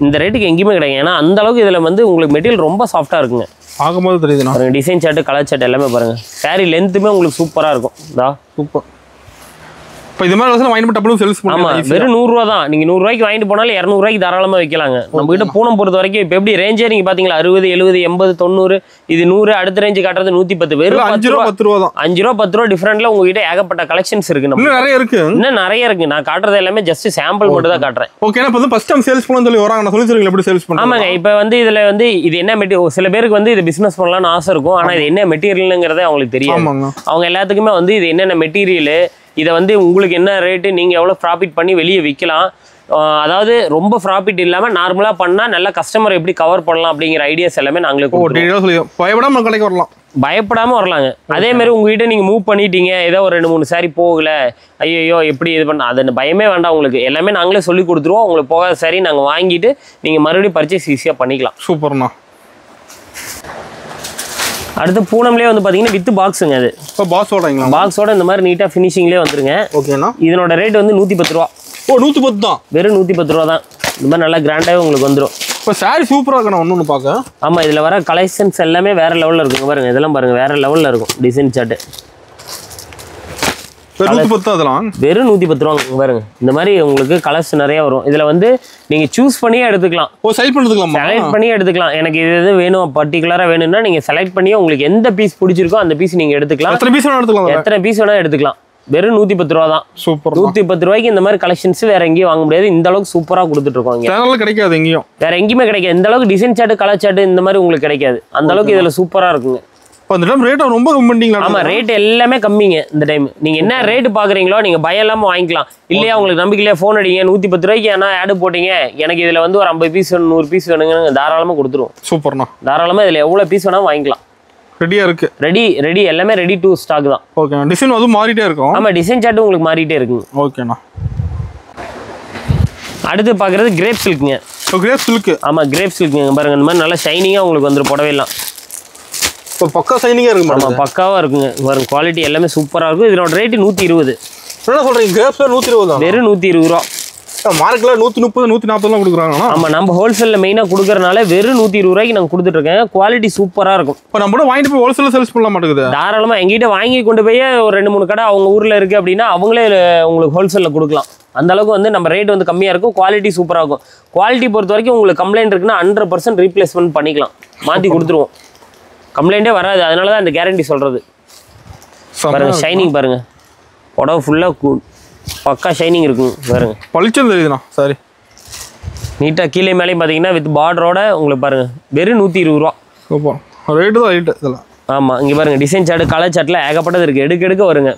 இந்த ரேட்டுக்கு எங்கேயுமே கிடைக்கும். ஏன்னா அந்த அளவுக்கு இதில் வந்து உங்களுக்கு மெட்டீரியல் ரொம்ப சாஃப்டாக இருக்குங்க. பார்க்கும்போது தெரியுதுண்ணா. பாருங்க டிசைன் சார்ட்டு கலர் சார்ட் எல்லாமே பாருங்கள். சாரீ லென்த்துமே உங்களுக்கு சூப்பராக இருக்கும். சூப்பர். இப்போ இது மாதிரி வாங்கிட்டு டபுளும் சேல்ஸ் பண்ணலாம். ஆமாம், வெறும் 100 ரூபா தான். நீங்கள் 100 ரூபாய்க்கு வாங்கிட்டு போனாலும் 200 ரூபாய்க்கு தாராளமாக வைக்கலாங்க. நம்ம கிட்ட பூனம் பொறுத்த வரைக்கும் இப்போ எப்படி ரேஞ்சே நீங்கள் பார்த்தீங்களா 60, 70, 80, 90, இது 100, அடுத்த ரேஞ்சு காட்டுறது 110. வெறும் 5 ரூபா 10 ரூபா தான். 5 ரூபா 10 ரூபா டிஃப்ரெண்ட்ல உங்ககிட்ட ஏகப்பட்ட கலெக்ஷன்ஸ் இருக்கு. இன்னும் நிறைய இருக்கு. இன்னும் நிறைய இருக்கு. நான் காட்டுறது எல்லாமே ஜஸ்ட் சாம்பிள் மட்டும் தான் காட்டுறேன். ஓகே, இப்போ ஃபர்ஸ்ட் டைம் சேல்ஸ் பண்ணனும் சொல்லி வராங்க. நான் சொல்லி சொல்லுங்க எப்படி சேல்ஸ் பண்ணுங்க. ஆமாங்க, இப்போ வந்து இதுல வந்து இது என்ன மெட்டீரியல், சில பேருக்கு வந்து இது பிசினஸ் பண்ணலாம்னு ஆசை இருக்கும். ஆனா இது என்ன மெட்டீரியல்ங்கிறதே அவங்களுக்கு தெரியாது. அவங்க எல்லாத்துக்குமே வந்து இது என்னென்ன மெட்டீரியல், இதை வந்து உங்களுக்கு என்ன ரேட்டு, நீங்கள் எவ்வளோ ப்ராஃபிட் பண்ணி வெளியே விற்கலாம், அதாவது ரொம்ப ப்ராஃபிட் இல்லாமல் நார்மலாக பண்ணால் நல்ல கஸ்டமர் எப்படி கவர் பண்ணலாம் அப்படிங்கிற ஐடியாஸ் எல்லாமே நாங்களே பயப்படாமல் கடைக்கு வரலாம். பயப்படாமல் வரலாங்க. அதே மாதிரி உங்ககிட்ட நீங்கள் மூவ் பண்ணிட்டீங்க, ஏதோ ஒரு 2-3 சாரி போகல, ஐயோ எப்படி இது பண்ண, அது பயமே வேண்டாம். உங்களுக்கு எல்லாமே நாங்களே சொல்லி கொடுத்துருவோம். உங்களுக்கு போகாத சாரி நாங்கள் வாங்கிட்டு நீங்கள் மறுபடியும் பர்ச்சேஸ் ஈஸியாக பண்ணிக்கலாம். சூப்பர்ண்ணா. அடுத்து பூனம்லேயே வந்து பார்த்தீங்கன்னா வித் பாக்ஸுங்க. அது இப்போ பாக்ஸோட பாக்ஸோட இந்த மாதிரி நீட்டாக ஃபினிஷிங்லேயே வந்துருங்க. ஓகேண்ணா. இதனோட ரேட் வந்து 110 ரூபா. 110 தான். வெறும் 110 ரூபா தான். இந்த மாதிரி நல்லா கிராண்டாகவே உங்களுக்கு வந்துடும். இப்போ சாரி சூப்பராக இருக்கணும் ஒன்று பார்க்க. ஆமாம், இதில் வர கலெக்ஷன்ஸ் எல்லாமே வேறு லெவலில் இருக்குங்க. பாருங்கள் இதெல்லாம் பாருங்கள், வேறு லெவலில் இருக்கும் டிசைன் சார்ட்டு. வெறும் 110 ரூபாங்க. பாருங்க இந்த மாதிரி உங்களுக்கு கலர்ஸ் நிறைய வரும். இதுல வந்து நீங்க சூஸ் பண்ணியே எடுத்துக்கலாம். செலக்ட் பண்ணியே எடுத்துக்கலாம். எனக்கு இது வேணும் பர்டிகுலரா வேணும்னா நீங்க செலக்ட் பண்ணியே உங்களுக்கு எந்த பீஸ் பிடிச்சிருக்கோ அந்த பீஸ் நீங்க எடுத்துக்கலாம். எத்தனை பீஸ் வேணா எடுத்துக்கலாம். வெறும் 110 ரூபா தான். சூப்பர். 110 ரூபாய்க்கு இந்த மாதிரி கலெக்ஷன்ஸ் வேற எங்கேயும் வாங்க முடியாது. இந்த அளவுக்கு சூப்பரா கொடுத்துட்டு இருக்கோம். கிடைக்காது எங்கேயும், வேற எங்கேயுமே கிடைக்காது. இந்த அளவுக்கு டிசைன் சார்ட் கலர் சார்ட் இந்த மாதிரி உங்களுக்கு கிடைக்காது. அந்த அளவுக்கு இதுல சூப்பரா இருக்குங்க. ரேட் ரொம்ப கம்மி பண்ணிட்டீங்களா? ஆமா, ரேட் எல்லாமே கம்மிங்க இந்த டைம். நீங்க என்ன ரேட் பாக்குறீங்களோ நீங்க பயம் இல்லாம வாங்கிக்கலாம். இல்லையா உங்களுக்கு நம்பிக்கையில போன் அடிங்க, 110 ரூபாய்க்கு என்ன ஆட் போட்டீங்க, எனக்கு இதுல வந்து ஒரு 50 பீஸ் வேணும் 100 பீஸ் வேணுங்க, தாராளமா கொடுத்துருவோம். சூப்பர்ண்ணா. தாராளமா இதுல எவ்வளவு பீஸ் வேணாலும் வாங்கிக்கலாம். ரெடியா இருக்கு. ரெடி எல்லாமே ரெடி டு ஸ்டாக் தான். ஓகே, டிசைன் அதுவும் மாறிட்டே இருக்கும். ஆமா, டிசைன் சார்ட் உங்களுக்கு மாறிட்டே இருக்குங்க. ஓகேண்ணா. அடுத்து பாக்குறது கிரேப் சில்க்குங்க. Crepe silk. ஆமா, கிரேப் சில்க்குங்க. பாருங்க இந்த மாதிரி நல்லா ஷைனிங்கா உங்களுக்கு வந்துரும் புடவை எல்லாம். பக்கா ஷைனிங்கா இருக்கு. ஆமா, பக்காவா இருக்குங்க. பாருங்க குவாலிட்டி எல்லாமே சூப்பரா இருக்கும். இதோட ரேட் 120. என்ன சொல்றீங்க? கிரேப்ஸ் 120 தான். வெறும் 120 ரூபா. மார்க்கெட்ல 130 140 தான் கொடுக்குறாங்க. ஆமா, நம்ம ஹோல்சேல்ல மெயினா கொடுக்கறனால வெறும் 120 ரூபாய்க்கு நாங்க கொடுத்துட்டு இருக்கேன். குவாலிட்டி சூப்பரா இருக்கும். இப்போ நம்ம வாங்கிட்டு போய் ஹோல்சேல்ல சேல்ஸ் பண்ண மாட்டேங்குது. தாராளமா எங்கிட்ட வாங்கி கொண்டு போய் ஒரு 2-3 கடை அவங்க ஊர்ல இருக்கு அப்படின்னா அவங்களே உங்களுக்கு ஹோல்சேல்ல கொடுக்கலாம். அந்த அளவுக்கு வந்து நம்ம ரேட் வந்து கம்மியா இருக்கும். குவாலிட்டி சூப்பரா இருக்கும். குவாலிட்டி பொறுத்த வரைக்கும் உங்களுக்கு கம்ப்ளைண்ட் இருக்குன்னா 100% ரீப்ளேஸ்மெண்ட் பண்ணிக்கலாம். மாத்தி கொடுத்துருவோம். கம்ப்ளைண்டே வராது. அதனால தான் இந்த கேரண்டி சொல்றது. பாருங்க ஷைனிங் பாருங்க. புடவை ஃபுல்லா பக்கா ஷைனிங் இருக்கும். பாருங்க பளிச்சுன்னு தெரியுதுண்ணா. சரி, நீட்டா கீழே மேலேயும் பார்த்தீங்கன்னா வித் பார்டரோட உங்களுக்கு பாருங்க வெறும் 120 ரூபா. சூப்பர். ரேட்டு தான் ரேட்டு இதெல்லாம். ஆமா, இங்க பாருங்க டிசைன் சார்ட் கலர் சார்ட்ல ஏகப்பட்டது இருக்கு. எடுக்க வருங்க.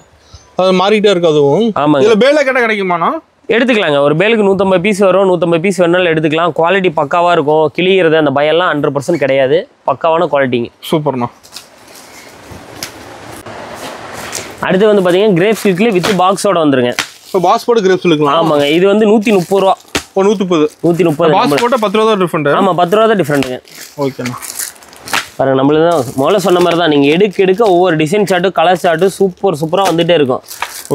அது மாறிட்டே இருக்கு. அதுவும் ஆமாங்க. இதுல பேல கேட்டா கிடைக்குமாண்ணா? எடுத்துக்கலாங்க. ஒரு பேலுக்கு 150 பீஸ் வரும். 150 பீஸ் வேணாலும் எடுத்துக்கலாம். குவாலிட்டி பக்காவா இருக்கும். கிளியறது அந்த பயம்லாம் 100% கிடையாது. பக்காவான குவாலிட்டிங்க. சூப்பர்ண்ணா. அடுத்து வந்து பாத்தீங்கன்னா கிரேப் சில்க்ல வித் பாக்ஸோட வந்துருங்க. இப்போ பாக்ஸ் போட்டு கிரேப் சில்க்லாம். ஆமாங்க, இது வந்து 130 ரூபா. 130 பாக்ஸ் போட்டா 10 ரூபா தான் டிஃபரண்ட். ஆமா, 10 ரூபா தான் டிஃபரண்ட்ங்க. ஓகேண்ணா. பாருங்க நம்மளுக்கு தான் முதல்ல சொன்ன மாதிரி தான். நீங்க எடுக்க ஒவ்வொரு டிசைன் சார்ட்டு கலர் சார்ட்டு சூப்பரா வந்துட்டே இருக்கும்.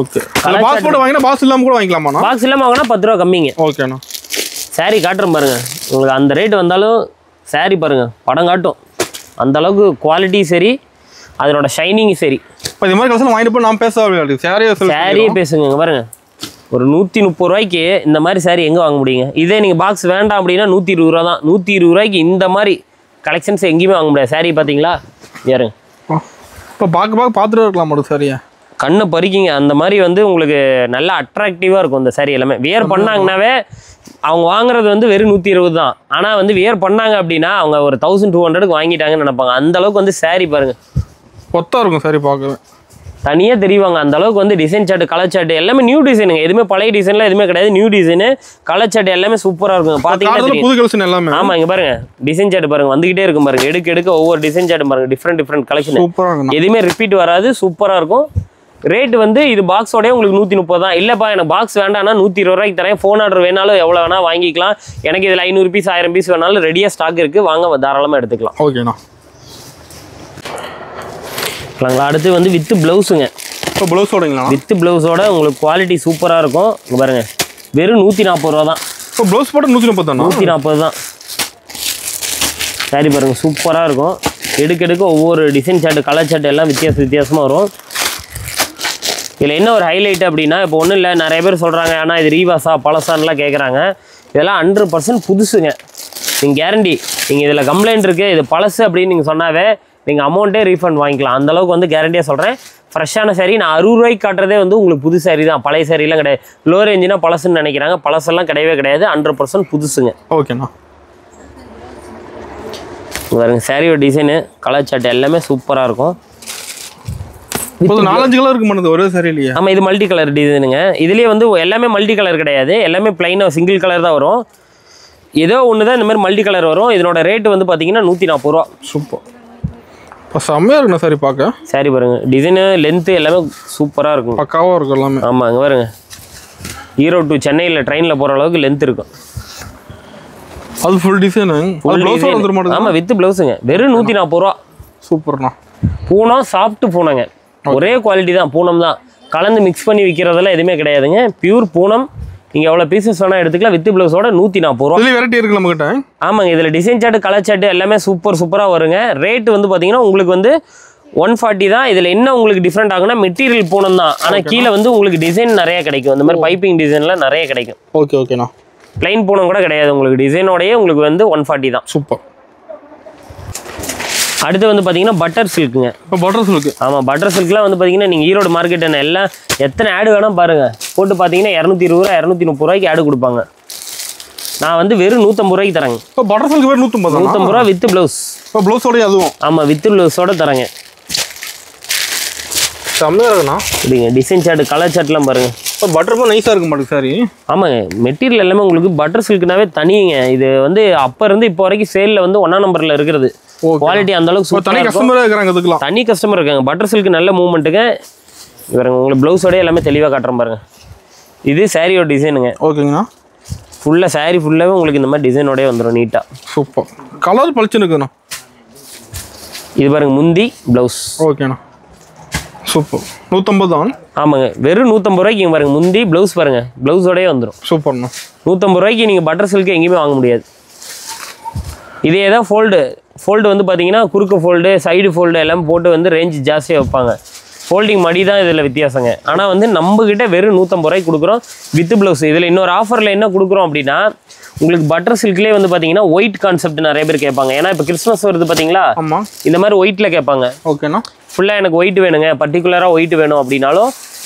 ஓகே, பாக்ஸ் போட்டு வாங்கினா பாக்ஸ் இல்லாம கூட வாங்கிக்கலாமா? பாக்ஸ் இல்லாம வாங்கினா 10 ரூபா கம்மிங்க. ஓகேண்ணா. சாரி காட்டுறேன் பாருங்க. உங்களுக்கு அந்த ரேட் வந்தாலும் சாரி பாருங்க படம் காட்டும். அந்த அளவுக்கு குவாலிட்டி சரி, அதனோட ஷைனிங் சரி. இப்போ இந்த மாதிரி கலெக்ஷன் வாங்கிட்டு போய் நாம் பேச சாரியே பேசுங்க. பாருங்க ஒரு 130 ரூபாய்க்கு இந்த மாதிரி சாரி எங்கே வாங்க முடியுங்க? இதே நீங்கள் பாக்ஸ் வேண்டாம் அப்படின்னா 120 ரூபா தான். 120 ரூபாய்க்கு இந்த மாதிரி கலெக்ஷன்ஸ் எங்கேயுமே வாங்க முடியாது. சாரி பார்த்தீங்களா? யாருங்க இப்போ பார்த்துட்டு இருக்கலாம் மட்டும் சரியா கண்ணை பறிக்கிங்க. அந்த மாதிரி வந்து உங்களுக்கு நல்லா அட்ராக்டிவாக இருக்கும் இந்த சாரி எல்லாமே. வியர் பண்ணாங்கன்னாவே அவங்க வாங்குறது வந்து வெறும் 120 தான். ஆனால் வந்து வியர் பண்ணாங்க அப்படின்னா அவங்க ஒரு 1200க்கு வாங்கிட்டாங்கன்னு நினைப்பாங்க. அந்த அளவுக்கு வந்து சாரி பாருங்க கொத்தா இருக்கும். சாரி பார்க்கவே தனியாக தெரிவாங்க. அந்த அளவுக்கு வந்து டிசைன் சார்ட் கலர் சார்ட் எல்லாமே நியூ டிசைனுங்க. எதுவுமே பழைய டிசைன்ல எதுவுமே கிடையாது. நியூ டிசைனு கலர் சார்ட் எல்லாமே சூப்பராக இருக்கும். பார்த்தீங்கன்னா புது கலெக்ஷன் எல்லாமே. ஆமா, இங்க பாருங்க டிசைன் சார்ட் பாருங்க வந்துகிட்டே இருக்கும் பாருங்க. எடுக்க ஒவ்வொரு டிசைன் சார்ட் பாருங்க. Different collection. சூப்பராக இருக்கும். எதுவுமே ரிப்பீட் வராது. சூப்பராக இருக்கும். ரேட் வந்து இது பாக்ஸோடய உங்களுக்கு 130 தான். இல்லைப்பா எனக்கு பாக்ஸ் வேண்டாம்னா 120 ரூபாய்க்கு தரேன், ஃபோன் ஆர்டர் வேணாலும் எவ்வளோ வேணால் வாங்கிக்கலாம், எனக்கு இதில் 500 பீஸ் 1000 பீஸ் வேணாலும் ரெடியாக ஸ்டாக் இருக்குது, வாங்க தாராளமாக எடுத்துக்கலாம். ஓகேண்ணா. அடுத்து வந்து வித் ப்ளவுஸுங்க. இப்போ ப்ளவுஸோடங்களா? வித் ப்ளவுஸோட உங்களுக்கு குவாலிட்டி சூப்பராக இருக்கும். இங்கே பாருங்கள், வெறும் 140 ரூபா தான். இப்போ ப்ளவுஸ் போட்டு 130 தானே? 140 தான். சாரி பாருங்கள், சூப்பராக இருக்கும். எடுக்க ஒவ்வொரு டிசைன் சார்ட்டு கலர் சார்ட்டு எல்லாம் வித்தியாசமாக வரும். இதில் என்ன ஒரு ஹைலைட் அப்படின்னா, இப்போ ஒன்றும் இல்லை, நிறைய பேர் சொல்கிறாங்க ஆனால் இது ரீவாஸா பழசான்லாம் கேட்குறாங்க. இதெல்லாம் 100% புதுசுங்க. நீங்கள் கேரண்டி, நீங்கள் இதில் கம்ப்ளைண்ட் இருக்குது இது பழசு அப்படின்னு நீங்கள் சொன்னாவே நீங்கள் அமௌண்ட்டே ரீஃபண்ட் வாங்கிக்கலாம். அந்தளவுக்கு வந்து கேரண்டியாக சொல்கிறேன். ஃப்ரெஷ்ஷான சாரி நான் 60 ரூபாய்க்கு காட்டுறதே வந்து உங்களுக்கு புது சாரி தான், பழைய சாரிலாம் கிடையாது. லோ ரேஞ்சுனா பழசுன்னு நினைக்கிறாங்க, பழசெல்லாம் கிடையவே கிடையாது, 100% புதுசுங்க. ஓகேண்ணா. பாருங்க சாரியோட டிசைனு கலர் சார்ட் எல்லாமே சூப்பராக இருக்கும். 4-5 கலர் இருக்கு மாட்டேங்குது ஒரே சாரியிலேயே. ஆமாம், இது மல்டி கலர் டிசைனுங்க. இதுலேயே வந்து எல்லாமே மல்டி கலர் கிடையாது, எல்லாமே பிளைனாக சிங்கிள் கலர் தான் வரும். ஏதோ ஒன்று தான் இந்த மாதிரி மல்டி கலர் வரும். இதனோட ரேட்டு வந்து பார்த்தீங்கன்னா 140 ரூபா. சூப்பர். இப்போ செம்மையாக இருக்குண்ணா சாரி பார்க்க. சாரி பாருங்கள், டிசைனு லென்த்து எல்லாமே சூப்பராக இருக்கும், பக்காவாக இருக்கும் எல்லாமே. ஆமாம், அங்கே பாருங்க, ஈரோடு டு சென்னையில் ட்ரெயினில் போகிற அளவுக்கு லென்த் இருக்கும். அது ஃபுல் டிசைனு, ஃபுல் ப்ளவுஸோட வந்துட மாட்டேங்குது. ஆமாம், வித் ப்ளவுஸுங்க, வெறும் 140 ரூபா. சூப்பர்ண்ணா. பூனம் சாஃப்ட் பூனங்க, ஒரே குவாலிட்டி தான், பூனம் தான், கலந்து மிக்ஸ் பண்ணி விற்கிறதெல்லாம் எதுவுமே கிடையாதுங்க. பியூர் பூனம். நீங்கள் எவ்வளோ பீசஸ் வேணால் எடுத்துக்கலாம். வித் ப்ளவுஸோட 140 ரூபா. இதில் வெரைட்டி இருக்குது நம்மகிட்ட. ஆமாங்க, இதில் டிசைன் சார்ட்டு கலர் சார்ட்டு எல்லாமே சூப்பராக வருங்க. ரேட்டு வந்து பார்த்தீங்கன்னா உங்களுக்கு வந்து 140 தான். இதில் என்ன உங்களுக்கு டிஃப்ரெண்ட் ஆகுனா மெட்டீரியல் பூனம் தான், ஆனால் கீழே வந்து உங்களுக்கு டிசைன் நிறைய கிடைக்கும். இந்த மாதிரி பைப்பிங் டிசைன்லாம் நிறைய கிடைக்கும். ஓகேண்ணா. பிளைன் பூனம் கூட கிடையாது, உங்களுக்கு டிசைனோடயே உங்களுக்கு வந்து 140 தான். சூப்பர். அடுத்து வந்து பார்த்தீங்கன்னா பட்டர் சில்க்குங்க. இப்போ பட்டர் சில்க்கு. ஆமாம், பட்டர் சில்க்லாம் வந்து பார்த்தீங்கன்னா நீங்கள் ஈரோடு மார்க்கெட் என்ன எல்லாம் எத்தனை ஆடு வேணால் பாருங்கள், போட்டு பார்த்தீங்கன்னா 220 ரூபா 230 ரூபாய்க்கு ஆடு கொடுப்பாங்க. நான் வந்து வெறும் 150 ரூபாய்க்கு தரேங்க. இப்போ பட்டர் சில்க் வெறும் 150 ரூபா வித் ப்ளவுஸ். இப்போ ப்ளவுஸோட அதுவும்? ஆமாம், வித் ப்ளவுஸோட தரேங்க. செம்மையாக இருக்குண்ணா. இப்படிங்க டிசைன் சார்ட்டு கலர் சார்ட்லாம் பாருங்கள். இப்போ பட்டர் நைஸாக இருக்க மாட்டேங்குது சாரி. ஆமாங்க, மெட்டீரியல் எல்லாமே உங்களுக்கு பட்டர் சில்க்னாவே தனிங்க. இது வந்து அப்போ இருந்து இப்போ வரைக்கும் சேலில் வந்து 1ஆம் நம்பரில் இருக்கிறது. குவாலிட்டி அந்த அளவுக்கு தனி கஸ்டமராக இருக்கிறாங்க, அதுக்குலாம் தனி கஸ்டமர் இருக்காங்க. பட்டர் சில்க் நல்ல மூவ்மெண்ட்டுங்க. இவருங்க உங்களுக்கு ப்ளவுஸோடய எல்லாமே தெளிவாக காட்டுறேன் பாருங்கள். இது சாரியோட டிசைனுங்க. ஓகேங்கண்ணா. ஃபுல்லாக சாரி ஃபுல்லாகவே உங்களுக்கு இந்த மாதிரி டிசைனோடய வந்துடும் நீட்டாக. சூப்பர். கலர் பளிச்சுன்னு இருக்குண்ணா. இது பாருங்க முந்தி ப்ளவுஸ். ஓகேண்ணா. சூப்பர். 150 தான். ஆமாங்க, வெறும் 150 ரூபாய்க்கு இங்கே பாருங்கள் முந்தி ப்ளவுஸ் பாருங்கள், ப்ளவுஸோடய வந்துடும். சூப்பர்ண்ணா. 150 ரூபாய்க்கு நீங்கள் பட்டர் சில்க்கு எங்கேயுமே வாங்க முடியாது. இதே தான் ஃபோல்டு வந்து பார்த்தீங்கன்னா குறுக்கு ஃபோல்டு சைடு ஃபோல்டு எல்லாம் போட்டு வந்து ரேஞ்ச் ஜாஸ்தியாக வைப்பாங்க. ஃபோல்டிங் மடி தான் இதில் வித்தியாசங்க. ஆனால் வந்து நம்மக்கிட்ட வெறும் 150 ரூபாய்க்கு கொடுக்குறோம் வித் ப்ளவுஸ். இதில் இன்னொரு ஆஃபரில் என்ன கொடுக்குறோம் அப்படின்னா, உங்களுக்கு பட்டர் சில்க்லேயே வந்து பார்த்தீங்கன்னா ஒயிட் கான்செப்ட் நிறைய பேர் கேட்பாங்க. ஏன்னா இப்போ கிறிஸ்மஸ் வருது பார்த்தீங்களா, ஆமாம், இந்த மாதிரி ஒயிட்டில் கேட்பாங்க. ஓகேண்ணா. ஃபுல்லாக எனக்கு ஒயிட் வேணுங்க, பர்டிகுலராக ஒயிட் வேணும் அப்படின்னாலும்,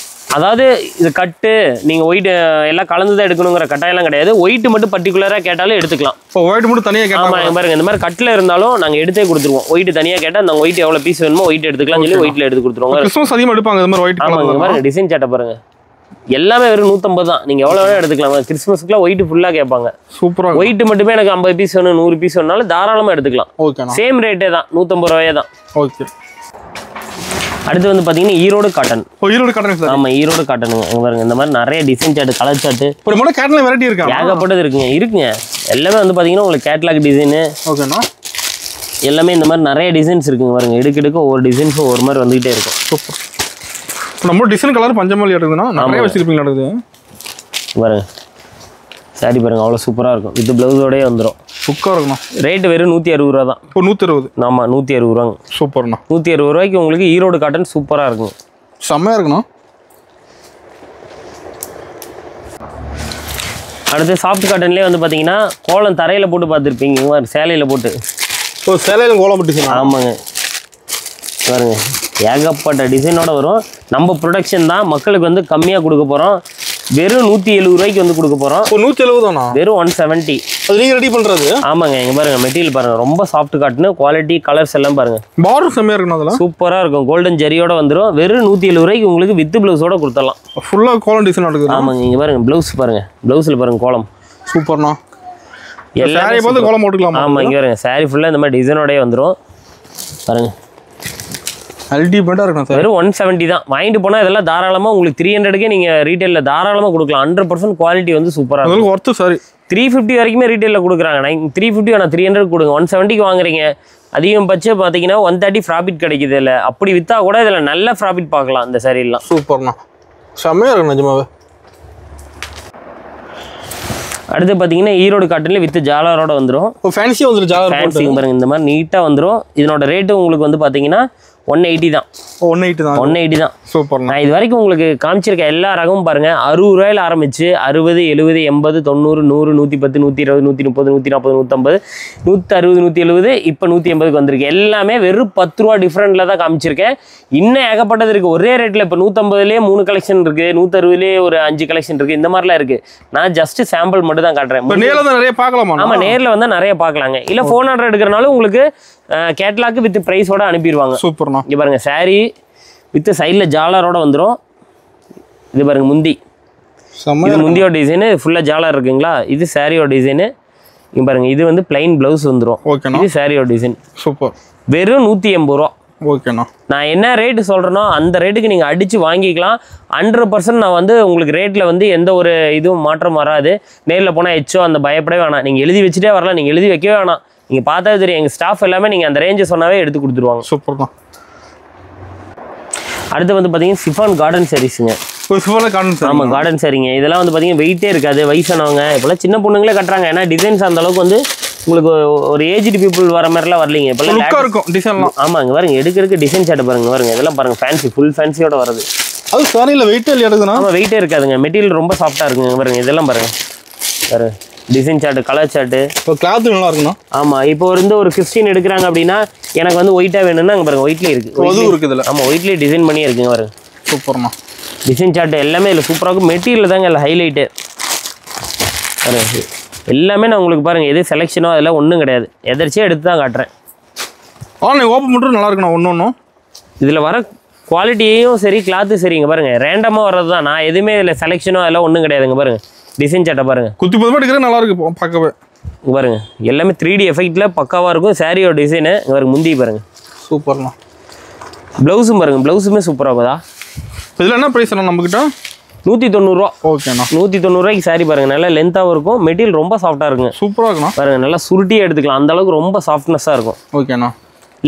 அதாவது இது கட்டு நீங்கள் ஒயிட் எல்லாம் கலந்து தான் எடுக்கணுங்கிற கட்டாயம்லாம் கிடையாது. ஒயிட் மட்டும் பர்டிகுலராக கேட்டாலும் எடுத்துக்கலாம். இப்போ ஒயிட் மட்டும் தனியாக கேட்டால் ஆமாம் பாருங்க, இந்த மாதிரி கட்டில் இருந்தாலும் நாங்கள் எடுத்தே கொடுத்துருவோம். ஒயிட் தனியாக கேட்டால் அந்த ஒயிட் எவ்வளோ பீஸ் வேணுமோ ஒயிட் எடுத்துக்கலாம் சொல்லி ஒயிட்டில் எடுத்து கொடுத்துருவோங்க. கிறிஸ்மஸ் அதிகமாக எடுப்பாங்க இந்த மாதிரி ஒயிட். ஆமாங்க, பாருங்க டிசைன் சாட்டை பாருங்க, எல்லாமே வெறும் 150 தான். நீங்கள் எவ்வளோ வேணால் எடுத்துக்கலாம். கிறிஸ்மஸ்க்குலாம் ஒயிட் ஃபுல்லாக கேட்பாங்க. சூப்பராக. ஒயிட் மட்டுமே எனக்கு 50 பீஸ் வேணும் 100 பீஸ் வேணாலும் தாராளமாக எடுத்துக்கலாம். ஓகேண்ணா. சேம் ரேட்டே தான், 150 ரூபாயே தான். ஓகே. அடுத்து வந்து பார்த்தீங்கன்னா Erode cotton. Erode cotton sir. ஆமாம், ஈரோடு காட்டனுங்க. பாருங்க இந்த மாதிரி நிறைய டிசைன் சார்ட்டு கலர் சார்ட்டு ஒரு மட்டும் கேட்லாக் வெரைட்டி இருக்காங்க, ஏகப்பட்டது இருக்குங்க. எல்லாமே வந்து பார்த்தீங்கன்னா உங்களுக்கு கேட்லாக் டிசைனு. ஓகேண்ணா. எல்லாமே இந்த மாதிரி நிறைய டிசைன்ஸ் இருக்குங்க. பாருங்க எடுக்க ஒவ்வொரு டிசைன்ஸும் ஒரு மாதிரி வந்துகிட்டே இருக்கும். சூப்பர். நம்ம டிசைன் கலர் பஞ்சமாலி எடுக்குதுன்னா நிறைய வச்சிருப்பீங்க நடக்குது. பாருங்க சாரி பாருங்க, அவ்வளோ சூப்பராக இருக்கும். வித் ப்ளவுஸோடய வந்துடும். சூப்பராக இருக்கணும். ரேட்டு வெறும் 160 ரூபா தான். இப்போ 160. ஆமாம், 160 ரூபாங்க. சூப்பர்ண்ணா. 160 ரூபாய்க்கு உங்களுக்கு ஈரோடு காட்டன் சூப்பராக இருக்குங்க. செம்மையாக இருக்கணும். அடுத்து சாஃப்ட் காட்டன்லேயே வந்து பார்த்தீங்கன்னா கோலம் தரையில் போட்டு பார்த்துருப்பீங்க, சேலையில் போட்டு. ஸோ சேலையில் கோலம் போட்டு. ஆமாங்க, பாருங்க ஏகப்பட்ட டிசைனோட வரும். நம்ம ப்ரொடக்ஷன் தான், மக்களுக்கு வந்து கம்மியாக கொடுக்க போகிறோம். வெறும் 170 ரூபாய்க்கு வந்து கொடுக்க போகிறோம். 170 தானா? வெறும் 170. அது நீங்கள் ரெடி பண்ணுறது? ஆமாங்க, இங்கே பாருங்க மெட்டீரியல் பாருங்க, ரொம்ப சாஃப்ட் காட்டுன்னு குவாலிட்டி கலர்ஸ் எல்லாம் பாருங்க. பார்டர் செம்மையாக இருக்கணும், அதெல்லாம் சூப்பராக இருக்கும். கோல்டன் ஜெரியோட வந்துடும். வெறும் 170 ரூபாய்க்கு உங்களுக்கு வித் ப்ளவுஸோட கொடுத்துடலாம். ஃபுல்லாக கோலம் டிசைன் இருக்குது. ஆமாங்க, இங்கே பாருங்க ப்ளவுஸ் பாருங்க, ப்ளவுஸில் பாருங்க கோலம். சூப்பர்ண்ணா. எல்லாமே பார்த்து கோலம் போட்டுக்கலாம். ஆமாம், இங்கே பாருங்க சாரி ஃபுல்லாக இந்த மாதிரி டிசைனோடய வந்துடும். பாருங்க அல்டிமேட்டா இருக்கும் சார். வெறும் 170 தான். வாங்கிட்டு போனா இதெல்லாம் தாராளமா உங்களுக்கு 300க்கே நீங்க ரீட்டைல்ல தாராளமா கொடுக்கலாம். 100% குவாலிட்டி வந்து சூப்பரா இருக்கும். ஒர்த்து சாரி 350 வரைக்குமே ரீட்டைல்ல கொடுக்குறாங்க. 350 வேணா 300 கொடுங்க. 170க்கு வாங்குறீங்க. அதிகபட்சம் பார்த்தீங்கன்னா 130 ப்ராஃபிட் கிடைக்குது. இல்லை அப்படி விற்றா கூட இதில் நல்ல ப்ராஃபிட் பார்க்கலாம் இந்த சாரீலாம். சூப்பர்ண்ணா, செம்மையாக இருக்கும் நிஜமாவே. அடுத்து பார்த்தீங்கன்னா ஈரோடு காட்டன்லேயே வித் ஜாலரோட வந்துடும். ஃபேன்சியாக வந்துடும். ஜாலர் ஃபேன்சி பாருங்க இந்த மாதிரி நீட்டாக வந்துடும். இதனோட ரேட்டு உங்களுக்கு வந்து பார்த்தீங்கன்னா 180 தான். 180 தான். 180 தான். சூப்பர். நான் இது வரைக்கும் உங்களுக்கு காமிச்சிருக்க எல்லா ரகமும் பாருங்க 60 ரூபாயில ஆரம்பிச்சு 60, 70, 80, 90, 100, 110, 120, 130, 140, 150, 160, 170, இப்போ 180க்கு வந்திருக்கு. எல்லாமே வெறும் 10 ரூபா டிஃப்ரெண்ட்ல தான் காமிச்சிருக்கேன். இன்னும் ஏகப்பட்டது இருக்கு ஒரே ரேட்ல. இப்போ 150லேயே 3 கலெக்ஷன் இருக்கு, 160லேயே ஒரு 5 கலெக்ஷன் இருக்கு. இந்த மாதிரிலாம் இருக்கு. நான் ஜஸ்ட் சாம்பிள் மட்டும் தான் காட்டுறேன். நேரில் தான் நிறைய பார்க்கலாமா? ஆமா, நேரில் வந்தால் நிறைய பார்க்கலாங்க. இல்லை ஃபோன் ஆர்டர் எடுக்கிறனாலும் உங்களுக்கு கேட்லாக் வித் ப்ரைஸோட அனுப்பிடுவாங்க. சூப்பர்ண்ணா. இங்கே பாருங்க சாரி வித் சைடில் ஜாலரோட வந்துடும். இது பாருங்க முந்தி, இது முந்தியோட டிசைனு ஃபுல்லாக ஜாலர் இருக்குங்களா. இது சாரியோட டிசைனு. இங்கே பாருங்க இது வந்து பிளைன் பிளவுஸ் வந்துடும். ஓகேண்ணா. இது சாரியோட டிசைன். சூப்பர். வெறும் 180 ரூபா. ஓகேண்ணா. நான் என்ன ரேட்டு சொல்கிறேனோ அந்த ரேட்டுக்கு நீங்கள் அடித்து வாங்கிக்கலாம். 100% நான் வந்து உங்களுக்கு ரேட்டில் வந்து எந்த ஒரு இதுவும் மாற்றம் வராது. நேரில் போனால் எச்சோ அந்த பயப்படவே வேணாம். நீங்கள் எழுதி வச்சுட்டே வரலாம், நீங்கள் எழுதி வைக்கவே வேணாம். நீங்கள் பார்த்தா தெரியும் எங்கள் ஸ்டாஃப் எல்லாமே நீங்கள் அந்த ரேஞ்சை சொன்னாவே எடுத்து கொடுத்துருவாங்க. சூப்பர் தான். அடுத்து வந்து பார்த்தீங்கன்னா சிஃபான் கார்டன் சாரீஸுங்க. ஆமாம், கார்டன் சாரீங்க. இதெல்லாம் வந்து பார்த்தீங்கன்னா வெயிட்டே இருக்காது. வயசானவங்க இப்போலாம் சின்ன பொண்ணுங்களே கட்டுறாங்க. ஏன்னா டிசைன்ஸ் அந்த அளவுக்கு வந்து உங்களுக்கு ஒரு ஏஜ்டு பீப்புள் வர மாதிரிலாம் வரலீங்க. இப்போலாம் இருக்கும் டிசைன்லாம். ஆமாங்க பாருங்க, எடுக்கிறதுக்கு டிசைன் சார்ட் பாருங்க. பாருங்க இதெல்லாம் பாருங்க ஃபேன்சி, ஃபுல் ஃபேன்சியோட வருது. அது சாரியில் வெயிட்டே எடுக்கணும். ஆமாம், வெயிட்டே இருக்காதுங்க. மெட்டீரியல் ரொம்ப சாஃப்டாக இருக்குங்க. பாருங்க இதெல்லாம் பாருங்க. பாருங்க டிசைன் சார்ட்டு, கலர் சார்ட்டு. இப்போ கிளாத் நல்லா இருக்குண்ணா. ஆமாம், இப்போ வந்து ஒரு கிறிஸ்டின் எடுக்கிறாங்க அப்படின்னா எனக்கு வந்து ஒயிட்டாக வேணும்னா அங்கே பாருங்க ஒயிட்லேயே இருக்குது. அதுவும் இருக்குது இல்லை. ஆமாம், ஒயிட்லேயே டிசைன் பண்ணியே இருக்குங்க. பாருங்க சூப்பர்ண்ணா. டிசைன் சார்ட்டு எல்லாமே இதில் சூப்பராக இருக்கும். மெட்டீரியல் தாங்க இல்லை ஹைலைட்டு. பாருங்க எல்லாமே நான் உங்களுக்கு பாருங்கள் எது செலெக்ஷனோ அதெல்லாம் ஒன்றும் கிடையாது. எதிர்ச்சியாக எடுத்து தான் காட்டுறேன். ஆன்லைன் ஓப்பன் மட்டும் நல்லா இருக்குண்ணா. ஒன்றும் இதில் வர குவாலிட்டியும் சரி கிளாத்தும் சரிங்க. பாருங்கள் ரேண்டமாக வர்றது தான். நான் எதுவுமே இதில் செலெக்ஷனோ அதெல்லாம் ஒன்றும் கிடையாதுங்க. பாருங்கள் டிசைன் சார்ட்டை பாருங்கள். குத்தி பதமாக எடுக்கிற நல்லா இருக்கு பார்க்கவே. பாருங்க எல்லாமே 3D எஃபெக்டில் பக்காவாக இருக்கும். சாரியோட டிசைனு பாருங்க. முந்தி பாருங்கள் சூப்பர்ண்ணா. ப்ளவுஸும் பாருங்கள், ப்ளவுஸுமே சூப்பராக இருக்குதா. இதில் என்ன ப்ரைஸ் நம்மக்கிட்ட? 190 ரூபா. ஓகேண்ணா. 190 ரூபாய்க்கு சாரி பாருங்க. நல்லா லென்த்தாகவும் இருக்கும். மெட்டீரியல் ரொம்ப சாஃப்டாக இருக்குங்க. சூப்பராக இருக்குண்ணா. பாருங்க நல்லா சுருட்டியே எடுத்துக்கலாம். அந்த அளவுக்கு ரொம்ப சாஃப்ட்னஸாக இருக்கும். ஓகேண்ணா.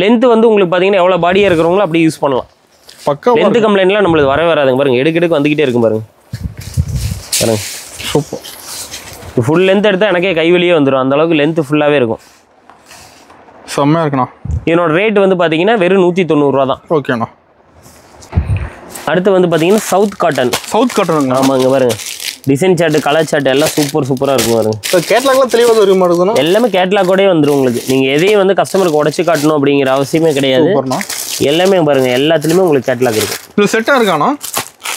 லென்த் வந்து உங்களுக்கு பார்த்தீங்கன்னா எவ்வளோ பாடியாக இருக்கிறவங்களும் அப்படி யூஸ் பண்ணலாம். பக்கம் லென்த் கம்ப்ளைண்ட்லாம் நம்மளுக்கு வரவே வராதுங்க. பாருங்க எடுக்க வந்துக்கிட்டே இருக்கும். பாருங்க பாருங்க சூப்பர். ஃபுல் லென்த் எடுத்தால் எனக்கே கைவலியே வந்துடும். அந்த அளவுக்கு லென்த் ஃபுல்லாகவே இருக்கும். செம்மையாக இருக்குண்ணா. இதனோட ரேட் வந்து பார்த்தீங்கன்னா வெறும் 190 ரூபா தான். ஓகேண்ணா. அடுத்து வந்து பார்த்தீங்கன்னா சவுத் காட்டன். South cotton. ஆமாங்க பாருங்க டிசைன் சார்ட்டு, கலர் சார்ட்டு எல்லாம் சூப்பராக இருக்கும். பாருங்க கேட்லாக்லாம் தெளிவாக வர மாட்டேங்குது. எல்லாமே கேட்லாக்கோடே வந்துடும் உங்களுக்கு. நீங்கள் எதையும் வந்து கஸ்டமருக்கு உடச்சி காட்டணும் அப்படிங்கிற அவசியமே கிடையாது. எல்லாமே பாருங்க எல்லாத்துலேயுமே உங்களுக்கு கேட்லாக் இருக்கும். இது செட்டாக இருக்காண்ணா?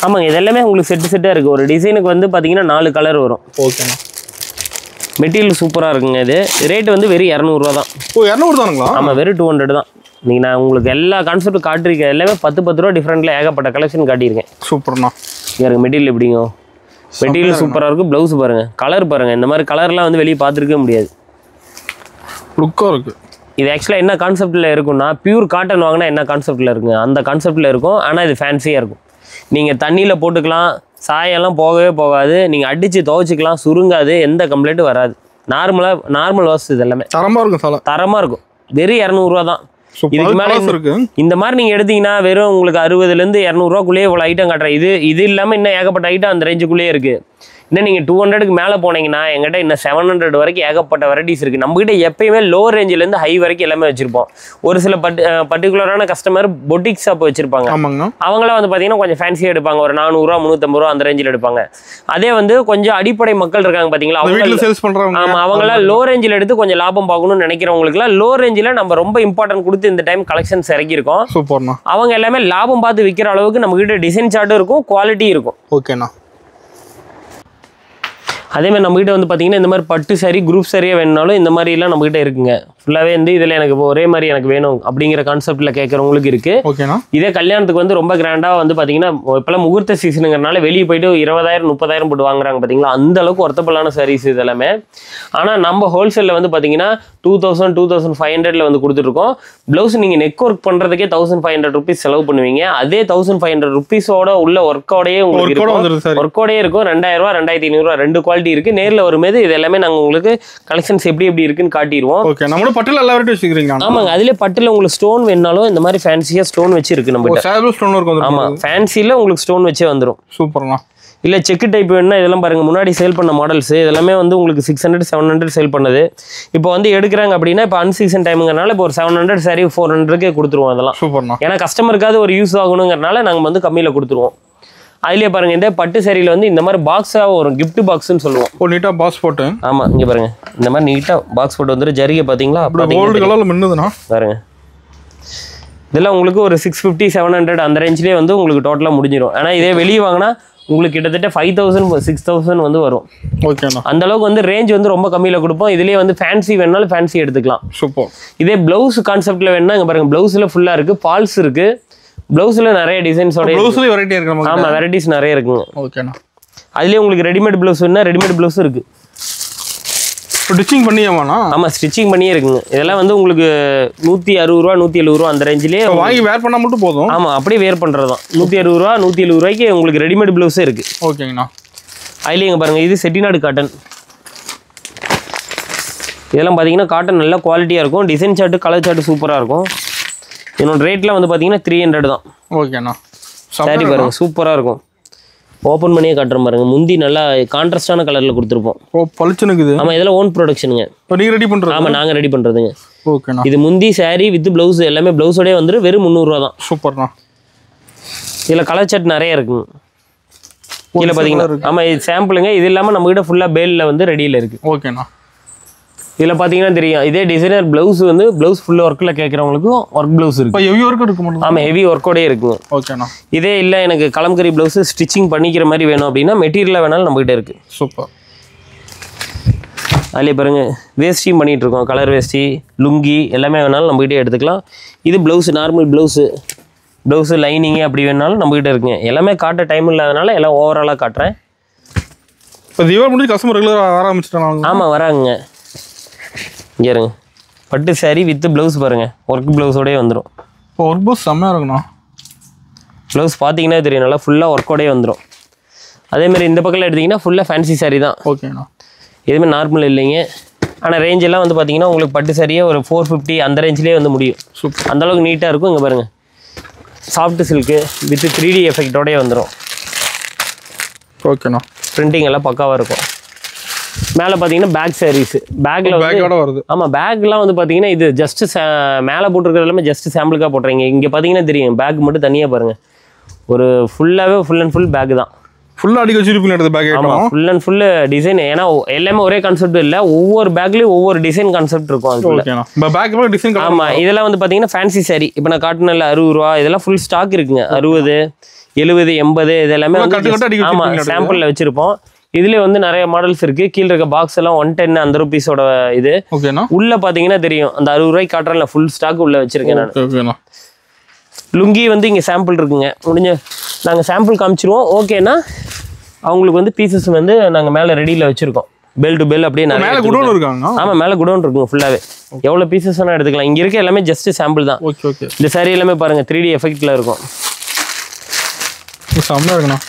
ஆமாங்க, இது எல்லாமே உங்களுக்கு செட்டாக இருக்குது. ஒரு டிசைனுக்கு வந்து பார்த்தீங்கன்னா 4 கலர் வரும். ஓகேண்ணா. மெட்டீரியல் சூப்பராக இருக்குங்க. இது ரேட் வந்து வெறும் 200 ரூபா தான். ஓ 200 தானுங்களா? ஆமாம், வெறும் 200 தான். நீங்கள் நான் உங்களுக்கு எல்லா கான்செப்ட்டும் காட்டிருக்கேன். எல்லாமே 10 ரூபா டிஃப்ரெண்ட்டில் ஏகப்பட்ட கலெக்ஷன் காட்டியிருக்கேன். சூப்பர்ண்ணா. யாருக்கு மெட்டீரியல் எப்படிங்க? மெட்டீரியல் சூப்பராக இருக்கும். ப்ளவுஸ் பாருங்கள், கலர் பாருங்கள். இந்த மாதிரி கலர்லாம் வந்து வெளியே பார்த்துருக்கவே முடியாது. லுக்காக இருக்குது. இது ஆக்சுவலாக என்ன கான்செப்டில் இருக்குன்னா, பியூர் காட்டன் வாங்கினா என்ன கான்செப்டில் இருக்குங்க அந்த கான்செப்டில் இருக்கும். ஆனால் இது ஃபேன்சியாக இருக்கும். நீங்கள் தண்ணியில் போட்டுக்கலாம், சாயெல்லாம் போகவே போகாது. நீங்கள் அடித்து துவைச்சிக்கலாம், சுருங்காது, எந்த கம்ப்ளைண்ட்டும் வராது. Normal wash. இது எல்லாமே தரமாக இருக்கும். தரமாக இருக்கும். வெறும் 200 ரூபா தான். இதுக்கு மேலே இருக்கு. இந்த மாதிரி நீங்கள் எடுத்தீங்கன்னா வெறும் உங்களுக்கு 60லேருந்து 200 ரூபாக்குள்ளேயே இவ்வளோ ஐட்டம் காட்டுறேன். இது இல்லாமல் இன்னும் ஏகப்பட்ட ஐட்டம் அந்த ரேஞ்சுக்குள்ளேயே இருக்குது. இன்னும் நீங்கள் 200க்கு மேலே போனீங்கன்னா எங்கிட்ட இன்னும் 700 வரைக்கும் ஏகப்பட்ட வெரைட்டிஸ் இருக்குது. நம்மகிட்ட எப்பயுமே லோ ரேஞ்சிலேருந்து ஹை வரைக்கும் எல்லாமே வச்சுருப்போம். ஒரு சில பர்டிகுலரான கஸ்டமர் பொட்டிக் ஷாப் வச்சுருப்பாங்க. அவங்களாம் வந்து பார்த்தீங்கன்னா கொஞ்சம் ஃபேன்சியாக எடுப்பாங்க. ஒரு 400 ரூபா 350 ரூபா அந்த ரேஞ்சில் எடுப்பாங்க. அதே வந்து கொஞ்சம் அடிப்படை மக்கள் இருக்காங்க பார்த்தீங்களா, ஆமாம், அவங்களாம் லோ ரேஞ்சில் எடுத்து கொஞ்சம் லாபம் பார்க்கணும்னு நினைக்கிறவங்களுக்குலாம் லோ ரேஞ்சில் நம்ம ரொம்ப இம்பார்ட்டன்ட் கொடுத்து இந்த டைம் கலெக்ஷன்ஸ் இறக்கியிருக்கோம். சூப்பர்ண்ணா. அவங்க எல்லாமே லாபம் பார்த்து விற்கிற அளவுக்கு நம்மகிட்ட டிசைன் சார்ட்டும் இருக்கும், குவாலிட்டி இருக்கும். ஓகேண்ணா. அதே மாதிரி நம்மகிட்ட வந்து பார்த்தீங்கன்னா இந்த மாதிரி பட்டு சாரி குரூப் சாரியாக வேணுனாலும் இந்த மாதிரிலாம் நம்மகிட்ட இருக்குங்க. ஃபுல்லாகவே வந்து இதில் எனக்கு ஒரே மாதிரி எனக்கு வேணும் அப்படிங்கிற கான்செப்ட்டில் கேட்குறவங்களுக்கு இருக்குது. ஓகேண்ணா. இதே கல்யாணத்துக்கு வந்து ரொம்ப கிராண்டாக வந்து பார்த்தீங்கன்னா இப்போலாம் முகூர்த்த சீசனுங்கிறனால வெளியே போயிட்டு 20,000 30,000 போட்டு வாங்குறாங்க பார்த்தீங்களா, அந்த அளவுக்கு ஒர்த்தபுளான சாரீஸ் இது எல்லாமே. ஆனால் நம்ம ஹோல்சேலில் வந்து பார்த்தீங்கன்னா 2000 2500 வந்து கொடுத்துருக்கோம். ப்ளவுஸ் நீங்கள் நெக் ஒர்க் பண்ணுறதுக்கே 1500 ருபீஸ் செலவு பண்ணுவீங்க. அதே 1500 ருபீஸோட உள்ள ஒர்க்கோடையே உங்களுக்கு ஒர்க்கோடையே இருக்கும். 2000 ரூபா 2500 ரெண்டு குவாலிட்டி இருக்குது. நேரில் வரும்போது இது எல்லாமே நாங்கள் உங்களுக்கு கலெக்ஷன்ஸ் எப்படி இருக்குன்னு காட்டிடுவோம். ஓகே, நம்மளோட பட்டுல எல்லா வெரைட்டி வச்சுக்கிறீங்க? ஆமாங்க, அதிலே பட்டுல உங்களுக்கு ஸ்டோன் வேணாலும் இந்த மாதிரி ஃபேன்சியாக ஸ்டோன் வச்சு இருக்கு நம்ம. ஆமாம், ஃபேன்சியில் உங்களுக்கு ஸ்டோன் வச்சே வந்துடும். சூப்பர்ண்ணா. இல்லை செக்கு டைப் வேணுன்னா இதெல்லாம் பாருங்கள், முன்னாடி சேல் பண்ண மாடல்ஸ் இதெல்லாமே வந்து உங்களுக்கு 600 700 சேல் பண்ணது. இப்போ வந்து எடுக்கிறாங்க அப்படின்னா இப்போ அன்சீசன் டைமுங்கிறனால இப்போ ஒரு 700 சாரி 400க்கே கொடுத்துருவோம். அதெல்லாம் சூப்பர்ண்ணா. ஏன்னா கஸ்டமருக்காவது ஒரு யூஸ் ஆகணுங்கிறனால நாங்கள் வந்து கம்மியில் கொடுத்துருவோம். அதுலேயே பாருங்க, இந்த பட்டு சாரியில் வந்து இந்த மாதிரி பாக்ஸாக ஒரு கிஃப்ட் பாக்ஸ்ன்னு சொல்லுவோம். ஒரு நீட்டாக பாக்ஸ் போட்டு. ஆமாம், இங்கே பாருங்க, இந்த மாதிரி நீட்டாக பாக்ஸ் போட்டு வந்துட்டு ஜரிகை பார்த்தீங்களா, கோல்டு கலரில் மின்னுதுண்ணா பாருங்க. இதெல்லாம் உங்களுக்கு ஒரு 650 700 அந்த ரேஞ்சிலே வந்து உங்களுக்கு டோட்டலாக முடிஞ்சிடும். ஆனால் இதே வெளியே வாங்கினா உங்களுக்கு கிட்டத்தட்ட 5000 6000 வந்து வரும். ஓகேண்ணா. அந்த அளவுக்கு வந்து ரேஞ்ச் வந்து ரொம்ப கம்மியில் கொடுப்போம். இதுலேயே வந்து ஃபேன்சி வேணாலும் ஃபேன்சி எடுத்துக்கலாம். சூப்பர். இதே ப்ளவுஸ் கான்செப்ட்டில் வேணுன்னா இங்கே பாருங்கள், ப்ளவுஸில் ஃபுல்லாக இருக்குது, ஃபால்ஸ் இருக்குது, ப்ளவுஸில் நிறைய டிசைன்ஸோட வெரைட்டி இருக்கு. ஆமாம், வெரைட்டிஸ் நிறைய இருக்குங்க. ஓகேண்ணா. அதுலேயே உங்களுக்கு ரெடிமேட் ப்ளவுஸ் வேணுன்னா ரெடிமேட் ப்ளவுஸும் இருக்குது. ஸ்டிச்சிங் பண்ணியாமாண்ணா? ஆமாம், ஸ்டிச்சிங் பண்ணியே இருக்குங்க. இதெல்லாம் வந்து உங்களுக்கு 160 ரூபா 170 ரூபா அந்த ரேஞ்சிலே வாங்கி வேர் பண்ணால் மட்டும் போதும். ஆமாம், அப்படியே வேர் பண்ணுறது தான். 160 ரூபா 170 ரூபாய்க்கு உங்களுக்கு ரெடிமேட் ப்ளவுஸே இருக்குது. ஓகேங்கண்ணா. அதுலேயே இங்கே பாருங்கள், இது செட்டிநாடு காட்டன். இதெல்லாம் பார்த்தீங்கன்னா காட்டன் நல்லா குவாலிட்டியாக இருக்கும். டிசைன் சார்ட்டு கலர் சார்ட்டு சூப்பராக இருக்கும். என்னோட ரேட்லாம் வந்து பார்த்தீங்கன்னா 300 தான். ஓகேண்ணா. சாரி பாருங்கள், சூப்பராக இருக்கும். ஓப்பன் பண்ணியே காட்டுற பாருங்க, முந்தி நல்லா கான்ட்ராஸ்டான கலரில் கொடுத்துருப்போம். ஓ, பளிச்சுனுக்குது. ஆமாம், இதெல்லாம் ஓன் ப்ரொடக்ஷனுங்க. இப்போ நீங்கள் ரெடி பண்ணுறது? ஆமாம், நாங்கள் ரெடி பண்ணுறதுங்க. ஓகேண்ணா. இது முந்தி சாரி வித் ப்ளவுஸ் எல்லாமே ப்ளவுஸோடய வந்துடும். வெறும் 300 ரூபா தான். சூப்பர்ண்ணா. இதில் கலர் சார்ட் நிறைய இருக்குங்க. கீழே பார்த்தீங்கன்னா ஆமாம், இது சாம்பிளுங்க. இது இல்லாமல் நம்மகிட்ட ஃபுல்லாக பேலில் வந்து ரெடியில் இருக்குது. ஓகேண்ணா. இதில் பார்த்தீங்கன்னா தெரியும், இதே டிசைனர் ப்ளவுஸ் வந்து ப்ளவுஸ் ஃபுல் ஒர்க்கில் கேட்குறவங்களுக்கும் ஒர்க் ப்ளவுஸ் இருக்குது. ஹெவி ஒர்க் இருக்கு. ஆமாம், ஹெவி ஒர்க்கோடே இருக்குங்க. ஓகேண்ணா. இதே இல்லை எனக்கு கலம்கரி ப்ளவுஸு ஸ்டிச்சிங் பண்ணிக்கிற மாதிரி வேணும் அப்படின்னா மெட்டீரியலாக வேணாலும் நம்மகிட்ட இருக்குது. சூப்பர். அதிலே பாருங்கள், வேஸ்டியும் பண்ணிகிட்ருக்கோம். கலர் வேஸ்டி, லுங்கி எல்லாமே வேணாலும் நம்மகிட்டே எடுத்துக்கலாம். இது ப்ளவுஸு, நார்மல் ப்ளவுஸு லைனிங்கு அப்படி வேணாலும் நம்மகிட்ட இருக்குங்க. எல்லாமே காட்ட டைம் இல்லாதனால எல்லாம் ஓவராலாக காட்டுறேன். இப்போ தீபாவளி முடிஞ்சு கஸ்டமர் ரெகுலராக வர ஆரம்பிச்சிட்டாங்க? ஆமாம், வராங்க. இங்கே இருங்க, பட்டு சாரி வித் ப்ளவுஸ் பாருங்கள், ஒர்க் ப்ளவுஸோடய வந்துடும். இப்போ ஒர்க் ப்ளவுஸ் செம்மையாக இருக்குண்ணா. ப்ளவுஸ் பார்த்தீங்கன்னா தெரியும், நல்லா ஃபுல்லாக ஒர்க்கோடய வந்துடும். அதேமாதிரி இந்த பக்கத்தில் எடுத்திங்கன்னா ஃபுல்லாக ஃபேன்சி சாரி தான். ஓகேண்ணா. எதுவுமே நார்மல் இல்லைங்க. ஆனால் ரேஞ்ச் எல்லாம் வந்து பார்த்தீங்கன்னா உங்களுக்கு பட்டு சாரியே ஒரு 450 அந்த ரேஞ்சிலே வந்து முடியும். சூப்பர். அந்தளவுக்கு நீட்டாக இருக்கும். இங்கே பாருங்கள், சாஃப்ட் சில்க்கு வித் 3D எஃபெக்டோடய வந்துடும். ஓகேண்ணா. பிரிண்டிங் எல்லாம் பக்காவாக இருக்கும். மேலே பார்த்தீங்கன்னா பேக் சாரீஸ், பேக்கில் வருது. ஆமாம், பேக்லாம் வந்து பார்த்தீங்கன்னா இது ஜஸ்ட் மேலே போட்டிருக்கிறது எல்லாமே ஜஸ்ட் சாம்பிளுக்காக போட்டுறீங்க. இங்கே பார்த்தீங்கன்னா தெரியும், பேக் மட்டும் தனியாக பாருங்கள், ஒரு ஃபுல்லாகவே ஃபுல் அண்ட் ஃபுல் பேக் தான். ஃபுல்லாக அடிக்க வச்சுருப்பீங்க பேக். ஆமாம், ஃபுல் அண்ட் ஃபுல் டிசைன். ஏன்னா எல்லாமே ஒரே கான்செப்ட் இல்லை, ஒவ்வொரு பேக்லேயும் ஒவ்வொரு டிசைன் கான்செப்ட் இருக்கும். அது டிசைன். ஆமாம், இதெல்லாம் வந்து பார்த்தீங்கன்னா ஃபேன்சி சாரி. இப்போ நான் காட்டினல 60 ரூபா இதெல்லாம் ஃபுல் ஸ்டாக் இருக்குங்க. 60 70 80 இது எல்லாமே ஆமாம் சாம்பிளில் வச்சுருப்போம். இதுலேயே வந்து நிறைய மாடல்ஸ் இருக்குது. கீழே இருக்க பாக்ஸ் எல்லாம் 110 அந்த ருபீஸோட இது. ஓகேண்ணா. உள்ளே பார்த்தீங்கன்னா தெரியும், அந்த 60 ரூபாய்க்கு காட்டுறேன், ஃபுல் ஸ்டாக் உள்ளே வச்சுருக்கேன் நான். லுங்கி வந்து இங்கே சாம்பிள் இருக்குங்க. நாங்கள் சாம்பிள் காமிச்சிருவோம். ஓகேண்ணா, அவங்களுக்கு வந்து பீசஸ் வந்து நாங்கள் மேலே ரெடியில் வச்சுருக்கோம். பெல் டு பெல் அப்படியே நிறைய குடோன் இருக்காங்க. ஆமாம், மேலே குடோன் இருக்குங்க ஃபுல்லாகவே. எவ்வளோ பீசஸ் வேணால் எடுத்துக்கலாம். இங்கே இருக்க எல்லாமே ஜஸ்ட் சாம்பிள் தான். Okay okay. இந்த சாரி எல்லாமே பாருங்கள் 3D எஃபெக்டில் இருக்கும். செம்மையாக இருக்குண்ணா.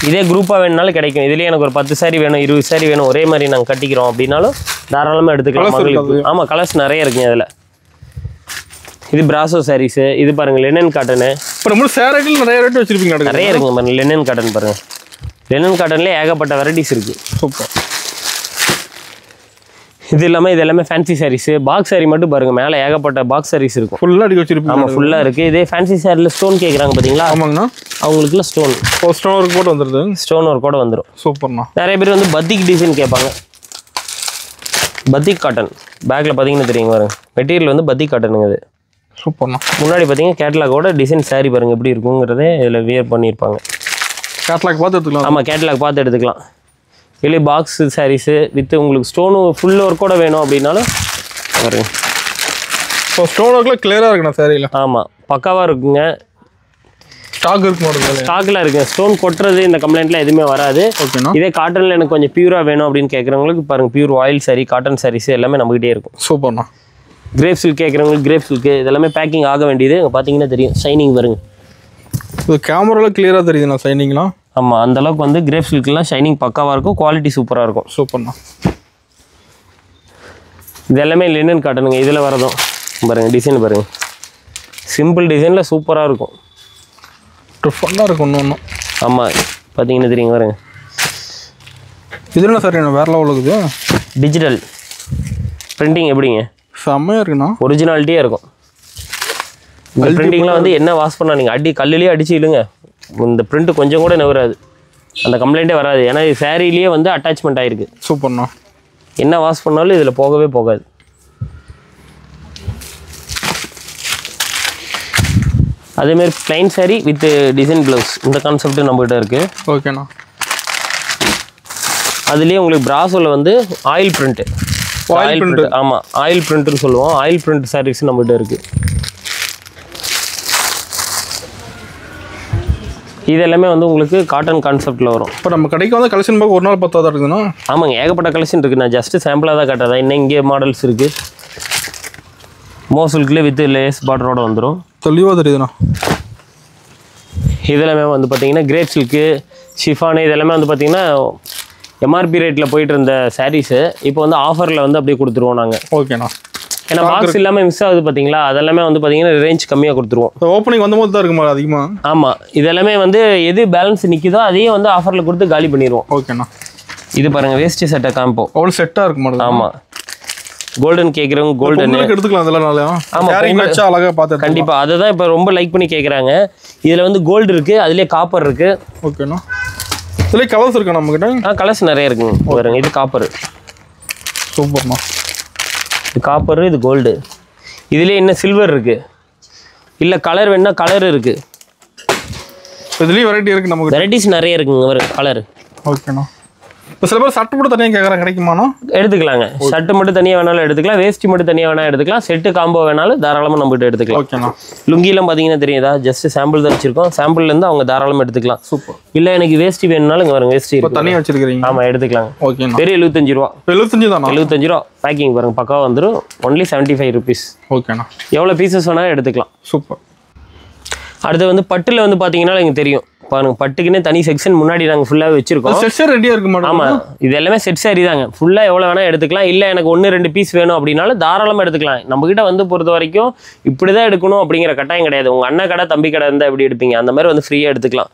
இதே குரூப்பாக வேணுனாலும் கிடைக்கும். இதுலேயே எனக்கு ஒரு 10 சாரி வேணும் 20 சாரி வேணும் ஒரே மாதிரி நாங்கள் கட்டிக்கிறோம் அப்படின்னாலும் தாராளமாக எடுத்துக்கலாம். ஆமாம், கலர்ஸ் நிறைய இருக்குங்க அதில். இது பிராசோ சாரீஸு. இது பாருங்கள் லெனன் காட்டனு. இப்போ நம்ம சேரீகள் நிறைய ரேட் வச்சுருப்பீங்க. நிறைய இருக்குங்க பாருங்கள், லெனன் காட்டன் பாருங்கள். லெனன் காட்டன்லேயே ஏகப்பட்ட வெரைட்டிஸ் இருக்குது. சூப்பர். இது இல்லாமல் இது எல்லாமே ஃபேன்சி சாரீஸு. பாக்ஸ் சாரி மட்டும் பாருங்கள், மேலே ஏகப்பட்ட பாக்ஸ் சாரீஸ் இருக்கும். ஃபுல்லாக அடிக்க வச்சுருப்பீங்க. ஆமாம், ஃபுல்லாக இருக்குது. இதே ஃபேன்சி சாரியில் ஸ்டோன் கேட்குறாங்க பார்த்தீங்களா? ஆமாங்கண்ணா. அவங்களுக்குலாம் ஸ்டோன் ஒர்க் கூட வந்துடுது. ஸ்டோன் ஒர்க் கூட வந்துடும். சூப்பர்ண்ணா. நிறைய பேர் வந்து பத்திக் டிசைன் கேட்பாங்க. பத்திக் காட்டன் பேக்கில் பார்த்தீங்கன்னா தெரியுங்க பாருங்க, மெட்டீரியல் வந்து பத்திக் காட்டனுங்க. இது சூப்பர்ண்ணா. முன்னாடி பார்த்தீங்கன்னா கேட்லாகோட டிசைன் சாரி பாருங்கள் எப்படி இருக்குங்கிறதே இதில் வியர் பண்ணியிருப்பாங்க. கேட்லாக் பார்த்து எடுத்துக்கலாம். ஆமாம், கேட்லாக் பார்த்து எடுத்துக்கலாம். இல்லை பாக்ஸ் சாரீஸு வித் உங்களுக்கு ஸ்டோனு ஃபுல் ஒர்க்கோட வேணும் அப்படின்னாலும் பாருங்க. ஸோ ஸ்டோன் ஒர்க்கில் கிளியராக இருக்குண்ணா சாரியில். ஆமாம், பக்காவாக இருக்குங்க. ஸ்டாக் இருக்கு மாடல். ஸ்டாக்ல இருக்கு. ஸ்டோன் கொட்டுறது இந்த கம்ப்ளைண்ட்லாம் எதுவுமே வராது. ஓகேண்ணா. இதே காட்டன்ல எனக்கு கொஞ்சம் பியூரா வேணும் அப்படின்னு கேட்குறவங்களுக்கு பாருங்க, pure oil sari, cotton saris எல்லாமே நம்மகிட்டே இருக்கும். சூப்பர்ண்ணா. கிரேப் சில்க் கேட்குறவங்களுக்கு கிரேப் சில்க் இதெல்லாமே பேக்கிங் ஆக வேண்டியது. இங்கே பார்த்தீங்கன்னா தெரியும், ஷைனிங் வருங்க. இது கேமராவில் கிளியராக தெரியுதுண்ணா ஷைனிங்லாம். ஆமாம், அந்த அளவுக்கு வந்து கிரேப் சில்க்லாம் ஷைனிங் பக்காவாக இருக்கும், குவாலிட்டி சூப்பராக இருக்கும். சூப்பர்ண்ணா. இது எல்லாமே லினன் காட்டனுங்க. இதில் வரதும் பாருங்க, டிசைன் பாருங்க, சிம்பிள் டிசைனில் சூப்பராக இருக்கும். ஃபுல்லாக இருக்கும் ஒன்று. ஆமாம், பார்த்தீங்கன்னா தெரியுங்க பாருங்க. இது என்ன சார் வேறு லெவல் இருக்குது. டிஜிட்டல் பிரிண்டிங் எப்படிங்க, செம்மையாக இருக்குண்ணா. ஒரிஜினாலிட்டியாக இருக்கும். இந்த பிரிண்டிங்லாம் வந்து என்ன வாஷ் பண்ணால் நீங்கள் கல்லுலேயே அடிச்சு இழுங்க, இந்த பிரிண்ட் கொஞ்சம் கூட நவராது, அந்த கம்ப்ளைண்ட்டே வராது. ஏன்னா இது சாரிலேயே வந்து அட்டாச்மெண்ட் ஆகிருக்கு. சூப்பர்ண்ணா. என்ன வாஷ் பண்ணாலும் இதில் போகவே போகாது. அதேமாரி plain sorry with design blouse, இந்த கான்செப்ட் நம்மகிட்ட இருக்குது. ஓகேண்ணா. அதுலேயே உங்களுக்கு பிராசோவில் வந்து ஆயில் பிரிண்ட்டு. Oil print. ஆமாம், ஆயில் பிரிண்ட்டுன்னு சொல்லுவோம். ஆயில் பிரிண்ட் சாரீஸ் நம்மகிட்ட இருக்குது. இது எல்லாமே வந்து உங்களுக்கு காட்டன் கான்செப்டில் வரும். இப்போ நம்ம கடைக்கு வந்து கலெக்ஷன் பார்க்க ஒரு நாள் 10 இருக்குதுண்ணா. ஆமாங்க, ஏகப்பட்ட கலெக்ஷன் இருக்குது. நான் ஜஸ்ட்டு சாம்பிளாக தான் காட்டுறேன். இன்னும் இங்கே மாடல்ஸ் இருக்குது. மோசில்கில் வித் லேஸ் பார்டரோட வந்துடும். தெளிவாக தெரியுதுண்ணா. இதெல்லாமே வந்து பார்த்தீங்கன்னா கிரேப் சில்க்கு, ஷிஃபானு இதெல்லாமே வந்து பார்த்தீங்கன்னா எம்ஆர்பி ரேட்டில் போயிட்டு இருந்த சாரீஸு இப்போ வந்து ஆஃபரில் வந்து அப்படியே கொடுத்துருவோம் நாங்கள். ஓகேண்ணா. ஏன்னா பாக்ஸ் இல்லாமல் மிஸ் ஆகுது பார்த்தீங்களா, அதெல்லாமே வந்து பார்த்தீங்கன்னா ரேஞ்ச் கம்மியாக கொடுத்துருவோம். ஓப்பனிங் வந்தபோது தான் இருக்குமா அதிகமாக. ஆமாம், இதெல்லாமே வந்து எது பேலன்ஸ் நிற்கிதோ அதையே வந்து ஆஃபரில் கொடுத்து காலி பண்ணிடுவோம். ஓகேண்ணா. இது பாருங்கள், வேஸ்ட்டு செட்டை காம்போ அவ்வளோ செட்டாக இருக்கு மாடல். ஆமாம், கோல்டன் கேட்குறவங்க கோல்டன் எடுத்துக்கலாம். அதெல்லாம் ஆமாம், அழகாக பார்த்து கண்டிப்பாக அதை தான் இப்போ ரொம்ப லைக் பண்ணி கேட்குறாங்க. இதில் வந்து கோல்டு இருக்குது, அதுலேயே காப்பர் இருக்குது. ஓகேண்ணா. இதுலேயே கலர்ஸ் இருக்கா நம்மக்கிட்ட? கலர்ஸ் நிறைய இருக்குங்க. பாருங்க, இது காப்பர். சூப்பர்ண்ணா. இது காப்பர், இது கோல்டு. இதுலேயே இன்னும் சில்வர் இருக்குது, இல்லை கலர் வேணுன்னா கலர் இருக்குது. இதுலேயும் வெரைட்டி இருக்குது நமக்கு. வெரைட்டிஸ் நிறைய இருக்குங்க. ஒரு கலர். ஓகேண்ணா. இப்போ சில பேர் சட்டை மட்டும் தனியாக கேட்குறாங்க, கிடைக்குமாண்ணா? எடுத்துக்கலாங்க. ஷர்ட்டு மட்டும் தனியாக வேணாலும் எடுத்துக்கலாம், வேஸ்ட்டி மட்டும் தனியாக வேணாலும் எடுத்துக்கலாம், செட்டு காம்போ வேணாலும் தாராளமாக நம்மகிட்ட எடுத்துக்கலாம். ஓகேண்ணா. லுங்கிலாம் பார்த்தீங்கன்னா தெரியுதா, ஜஸ்ட் சாம்பிள் தான் வச்சிருக்கோம். சாம்பிள்லேருந்து அவங்க தாராளமாக எடுத்துக்கலாம். சூப்பர். இல்லை எனக்கு வேஸ்ட்டி வேணுனாலும் இங்கே வருங்க, வேஸ்ட்டி தனியாக வச்சிருக்கீங்க. ஆமாம், எடுத்துக்கலாம். ஓகேண்ணா. வெறும் 75 ரூபா. 75 தானா? 75 ரூபா பேக்கிங் பாருங்க, பக்காவாக வந்துடும். Only 75 rupees. ஓகேண்ணா. எவ்வளோ பீசஸ் வேணாலும் எடுத்துக்கலாம். சூப்பர். அடுத்து வந்து பட்டில் வந்து பார்த்தீங்கன்னா எனக்கு தெரியும் பாருங்க, பட்டுக்குன்னே தனி செக்ஷன் முன்னாடி நாங்கள் ஃபுல்லாகவே வச்சிருக்கோம். செட் ரெடியாக இருக்கு மேடம். ஆமாம், இது எல்லாமே செட் சாரி தாங்க. ஃபுல்லாக எவ்வளோ வேணால் எடுத்துக்கலாம். இல்லை எனக்கு 1-2 பீஸ் வேணும் அப்படின்னாலும் தாராளமாக எடுத்துக்கலாம். நம்மகிட்ட வந்து பொறுத்த வரைக்கும் இப்படி தான் எடுக்கணும் அப்படிங்கிற கட்டாயம் கிடையாது. உங்கள் அண்ணன் கடை தம்பி கடை இருந்தால் எப்படி எடுப்பீங்க, அந்த மாதிரி வந்து ஃப்ரீயாக எடுத்துக்கலாம்.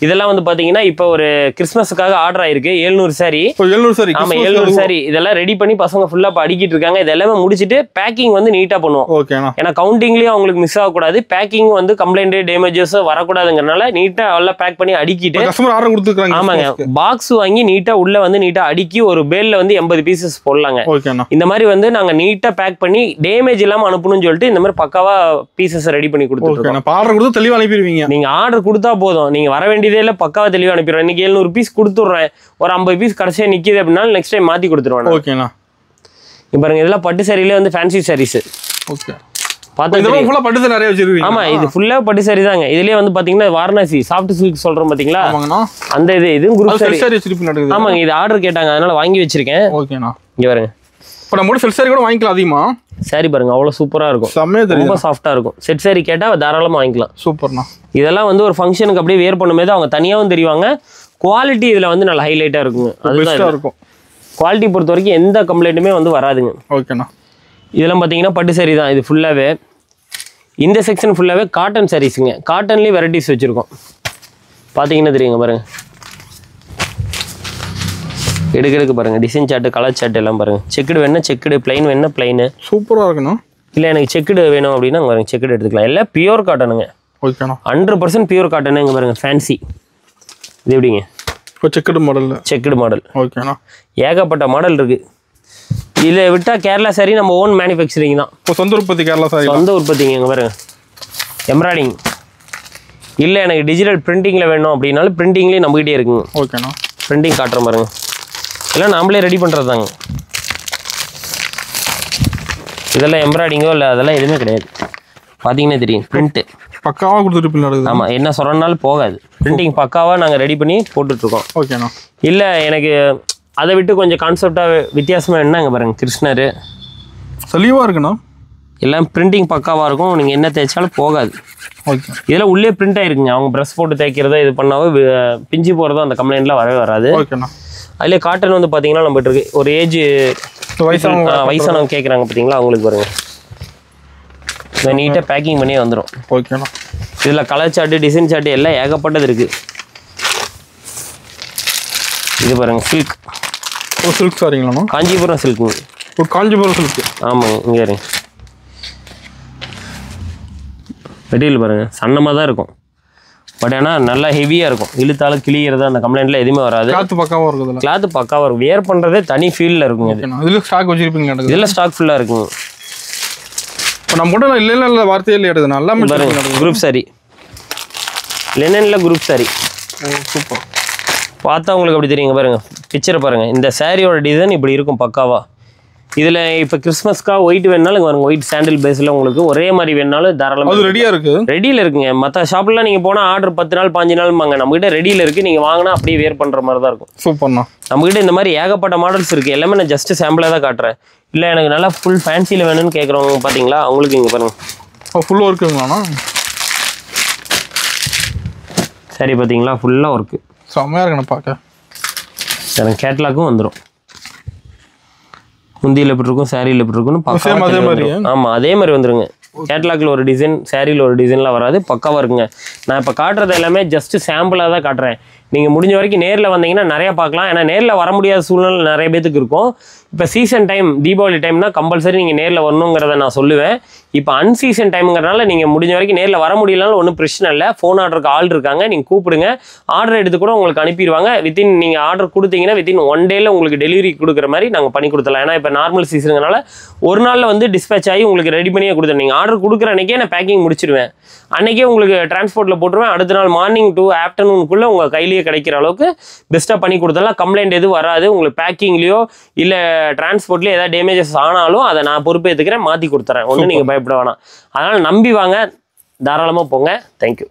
இதெல்லாம் வந்து பார்த்தீங்கன்னா இப்போ ஒரு கிறிஸ்மஸுக்காக ஆர்டர் ஆயிருக்கு 700 சாரி. 700 சாரி. ஆமாம், 700 சாரி. இதெல்லாம் ரெடி பண்ணி பசங்க ஃபுல்லாக இப்போ அடிக்கிட்டு இருக்காங்க. இது எல்லாமே முடிச்சுட்டு பேக்கிங் வந்து நீட்டாக பண்ணுவோம். ஓகேண்ணா. ஏன்னா கவுண்டிங்லேயும் அவங்களுக்கு மிஸ் ஆகக்கூடாது, பேக்கிங் வந்து கம்ப்ளைண்ட் டேமேஜஸோ வரக்கூடாதுங்கிறனால நீட்டாக எல்லாம் பேக் பண்ணி அடிக்கிட்டு. கஸ்டமர் ஆர்டர் கொடுத்துருக்காங்க. ஆமாங்க, பாக்ஸ் வாங்கி நீட்டா உள்ள வந்து நீட்டா அடுக்கி ஒரு பேல்ல வந்து 80 பீசஸ் போடலாங்க. ஓகேண்ணா. இந்த மாதிரி வந்து நாங்க நீட்டா பேக் பண்ணி டேமேஜ் இல்லாம அனுப்பணும்னு சொல்லிட்டு இந்த மாதிரி பக்காவா பீசஸ் ரெடி பண்ணி கொடுத்துருக்கோம். ஆர்டர் கொடுத்து தெளிவா அனுப்பிடுவீங்க. நீங்க ஆர்டர் கொடுத்தா போதும், நீங்க வர வேண்டியதே இல்லை, பக்காவா தெளிவா அனுப்பிடுறேன். இன்னைக்கு 700 பீஸ் கொடுத்துட்றேன், ஒரு 50 பீஸ் கடைசியா நிக்குது அப்படின்னா நெக்ஸ்ட் டைம் மாத்தி கொடுத்துருவேன். ஓகேண்ணா. இங்க பாருங்க, இதெல்லாம் பட்டு சாரியிலே வந்து ஃபேன்சி சாரீஸ். ஓகே. பட்டு நிறைய வச்சிருக்கீங்க. ஆமா, இது ஃபுல்லா பட்டு சாரி தாங்க. இதுலயே வந்து பாத்தீங்கன்னா வாரணாசி சாஃப்ட் சில்க் சொல்றோம் பாத்தீங்களா, அந்த இது குரூப் சாரி. ஆமாங்க, இது ஆர்டர் கேட்டாங்க, அதனால வாங்கி வச்சிருக்கேன். ஓகேண்ணா. இங்க பாருங்க, இப்போ நம்ம செட் சாரி கூட வாங்கிக்கலாம். அதிகமா சாரி பாருங்க, அவ்வளவு சூப்பரா இருக்கும், ரொம்ப சாஃப்டா இருக்கும். செட் சாரி கேட்டா தாராளமா வாங்கிக்கலாம். சூப்பர்ண்ணா. இதெல்லாம் வந்து ஒரு ஃபங்க்ஷனுக்கு அப்படியே வேர் பண்ணும்போது அவங்க தனியாவும் தெரிவாங்க. குவாலிட்டி இதுல வந்து நல்ல ஹைலைட்டா இருக்குங்க. அதுதான் இருக்கும். குவாலிட்டி பொறுத்த வரைக்கும் எந்த கம்ப்ளைண்ட்டுமே வந்து வராதுங்க. ஓகேண்ணா. இதெல்லாம் பார்த்தீங்கன்னா பட்டு சாரி தான். இது ஃபுல்லாகவே இந்த செக்ஷன் ஃபுல்லாகவே காட்டன் சாரீஸுங்க. காட்டன்லேயே வெரைட்டிஸ் வச்சுருக்கோம். பார்த்தீங்கன்னா தெரியுங்க பாருங்கள், எடுக்கிறதுக்கு பாருங்கள், டிசைன் சார்ட்டு, கலர் சார்ட் எல்லாம் பாருங்கள். செக்குடு வேணுன்னா செக்குடு, பிளைன் வேணுன்னா பிளைனு. சூப்பராக இருக்கணும். இல்லை எனக்கு செக்குடு வேணும் அப்படின்னா பாருங்கள், செக்குடு எடுத்துக்கலாம். எல்லாம் பியூர் காட்டனுங்க. ஓகேண்ணா. 100% பியூர் காட்டனு. இங்கே பாருங்கள், ஃபேன்சி. இது எப்படிங்க, இப்போ செக்குடு மாடல். Checked model. ஓகேண்ணா. ஏகப்பட்ட மாடல் இருக்குது. இதை விட்டால் கேரளா சாரி நம்ம ஓன் மேனுஃபேக்சரிங் தான். இப்போ சொந்த உற்பத்தி கேரளா சாரி, சொந்த உற்பத்திங்க. இங்கே பாருங்க, எம்ப்ராய்டிங். இல்லை எனக்கு டிஜிட்டல் பிரிண்டிங்கில் வேணும் அப்படின்னாலும் பிரிண்டிங்லேயும் நம்மகிட்டே இருக்குங்க. ஓகேண்ணா. பிரிண்டிங் காட்டுறோம் பாருங்க. இல்லை நாமளே ரெடி பண்ணுறது தாங்க. இதெல்லாம் எம்ப்ராய்டிங்கோ இல்லை அதெல்லாம் எதுவுமே கிடையாது. பார்த்தீங்கன்னா தெரியும் பிரிண்ட்டு பக்காவாக கொடுத்துட்டு. ஆமாம், என்ன சொல்கிறனாலும் போகாது. பிரிண்டிங் பக்காவாக நாங்கள் ரெடி பண்ணி போட்டுட்ருக்கோம். ஓகேண்ணா. இல்லை எனக்கு அதை விட்டு கொஞ்சம் கான்செப்டாக வித்தியாசமாக என்னங்க பாருங்கள், கிருஷ்ணர் தெளிவாக இருக்குண்ணா. எல்லாம் பிரிண்டிங் பக்காவாக இருக்கும். நீங்கள் என்ன தேய்ச்சாலும் போகாது. ஓகே. இதெல்லாம் உள்ளே பிரிண்ட் ஆகிருக்குங்க. அவங்க ப்ரெஸ் போட்டு தேய்க்கிறதோ இது பண்ணாவோ பிஞ்சு போகிறதோ அந்த கம்ப்ளைண்ட்லாம் வரவே வராது. ஓகேண்ணா. அதிலே காட்டன் வந்து பார்த்தீங்கன்னா நம்மகிட்ட இருக்கு. ஒரு ஏஜ் வயசானவங்க கேட்குறாங்க பார்த்தீங்களா, அவங்களுக்கு பாருங்கள் இதை நீட்டாக பேக்கிங் பண்ணியே வந்துடும். ஓகேண்ணா. இதில் கலர் சார்ட்டு டிசைன் சார்ட்டு எல்லாம் ஏகப்பட்டது இருக்குது. இது பாருங்கள் சில்க். சில்க் சாரிங்களாண்ணா? காஞ்சிபுரம் சில்க்குங்க. ஒரு காஞ்சிபுரம் சில்க். ஆமாங்க. இங்கே இருங்க, மெட்டீரியல் பாருங்கள் சன்னமாக தான் இருக்கும். பட் ஆனால் நல்லா ஹெவியாக இருக்கும். இழுத்தாலும் கிளியறது அந்த கம்ப்ளைண்ட்டில் எதுவுமே வராது. கிளாத் பக்காவாக இருக்குது. கிளாத்து பக்காவாக இருக்கும். வியர் பண்ணுறதே தனி ஃபீலில் இருக்குங்க. இதில் ஸ்டாக் வச்சுருப்பீங்க? இதில் ஸ்டாக் ஃபுல்லாக இருக்குங்க. இப்போ நம்ம கூட இல்லை வார்த்தையே இல்லை எடுது நல்லா குரூப் சாரி, லெனனில் குரூப் சாரி. சூப்பர். பார்த்தா உங்களுக்கு அப்படி தெரியுங்க பாருங்கள், பிக்சரை பாருங்கள். இந்த சாரியோட டிசைன் இப்படி இருக்கும் பக்காவாக. இதில் இப்போ கிறிஸ்மஸ்க்காக ஒயிட் வேணாலும் இங்கே வருங்க. ஒயிட் சாண்டில் பேஸில் உங்களுக்கு ஒரே மாதிரி வேணாலும் தாராளமாக அது ரெடியாக இருக்குது. ரெடியில் இருக்குங்க. மற்ற ஷாப்லாம் நீங்கள் போனால் ஆர்டர் 10 நாள் 5 நாள்மாங்க. நம்மகிட்ட ரெடியில் இருக்குது. நீங்கள் வாங்கினா அப்படியே வேர் பண்ணுற மாதிரி தான் இருக்கும். சூப்பர்ண்ணா. நம்மகிட்ட இந்த மாதிரி ஏகப்பட்ட மாடல்ஸ் இருக்குது. எல்லாமே நான் ஜஸ்ட்டு சாம்பிளாக தான் காட்டுறேன். இல்லை எனக்கு நல்லா ஃபுல் ஃபேன்சியில் வேணும்னு கேட்குறவங்க பார்த்தீங்களா, அவங்களுக்கு இங்கே பாருங்கள் ஃபுல் ஒர்க்குங்களாண்ணா. சரி பார்த்தீங்களா, ஃபுல்லாக ஒர்க்கு செம்மையாக இருக்குண்ணா பார்க்க. எனக்கு கேட்லாக்கும் வந்துடும். முந்தியில் எப்படி இருக்கும், சாரியில் எப்படி இருக்குன்னு அதே மாதிரி. ஆமாம், அதே மாதிரி வந்துருங்க. கேட்லாகில் ஒரு டிசைன், சாரியில் ஒரு டிசைன்லாம் வராது. பக்காவாக இருக்குங்க. நான் இப்போ காட்டுறது எல்லாமே ஜஸ்ட்டு சாம்பிளாக தான் காட்டுறேன். நீங்கள் முடிஞ்ச வரைக்கும் நேரில் வந்தீங்கன்னா நிறையா பார்க்கலாம். ஏன்னா நேரில் வர முடியாத சூழ்நிலை நிறைய பேத்துக்கு இருக்கும். இப்போ சீசன் டைம், தீபாவளி டைம்னா கம்பல்சரி நீங்கள் நேரில் வரணுங்கிறத நான் சொல்லுவேன். இப்போ அன்சீசன் டைமுங்கிறனால நீங்கள் முடிஞ்ச வரைக்கும் நேரில் வர முடியலனாலும் ஒன்றும் பிரச்சனை இல்லை. ஃபோன் ஆர்டருக்கு ஆள் இருக்காங்க, நீங்கள் கூப்பிடுங்க. ஆர்டர் எடுத்து கூட உங்களுக்கு அனுப்பிடுவாங்க. வித்தின் நீங்கள் ஆர்டர் கொடுத்தீங்கன்னா வித்தின் 1 டேயில் உங்களுக்கு டெலிவரி கொடுக்குற மாதிரி நாங்கள் பண்ணி கொடுத்துடலாம். ஏன்னா இப்போ நார்மல் சீசனுங்கனால ஒரு நாளில் வந்து டிஸ்பேச் ஆகி உங்களுக்கு ரெடி பண்ணியே கொடுத்துருங்க. நீங்கள் ஆர்டர் கொடுக்குற அன்றைக்கே நான் பேக்கிங் முடிச்சிடுவேன். அன்றைக்கே உங்களுக்கு டிரான்ஸ்போர்ட்டில் போட்டுருவேன். அடுத்த நாள் மார்னிங் டு ஆஃப்டர்நூனுக்குள்ளே உங்கள் கையிலேயே கிடைக்கிற அளவுக்கு பெஸ்ட்டாக பண்ணி கொடுத்துடலாம். கம்ப்ளைண்ட் எதுவும் வராது. உங்களுக்கு பேக்கிங்லேயோ இல்லை டிரான்ஸ்போர்ட்லேயோ ஏதாவது டேமேஜஸ் ஆனாலும் அதை நான் பொறுப்பேற்றுக்கிறேன், மாற்றி கொடுத்துறேன். ஒன்றும் நீங்கள் பயப்பட வேணாம். அதனால் நம்பி வாங்க, தாராளமாக போங்க. தேங்க்யூ.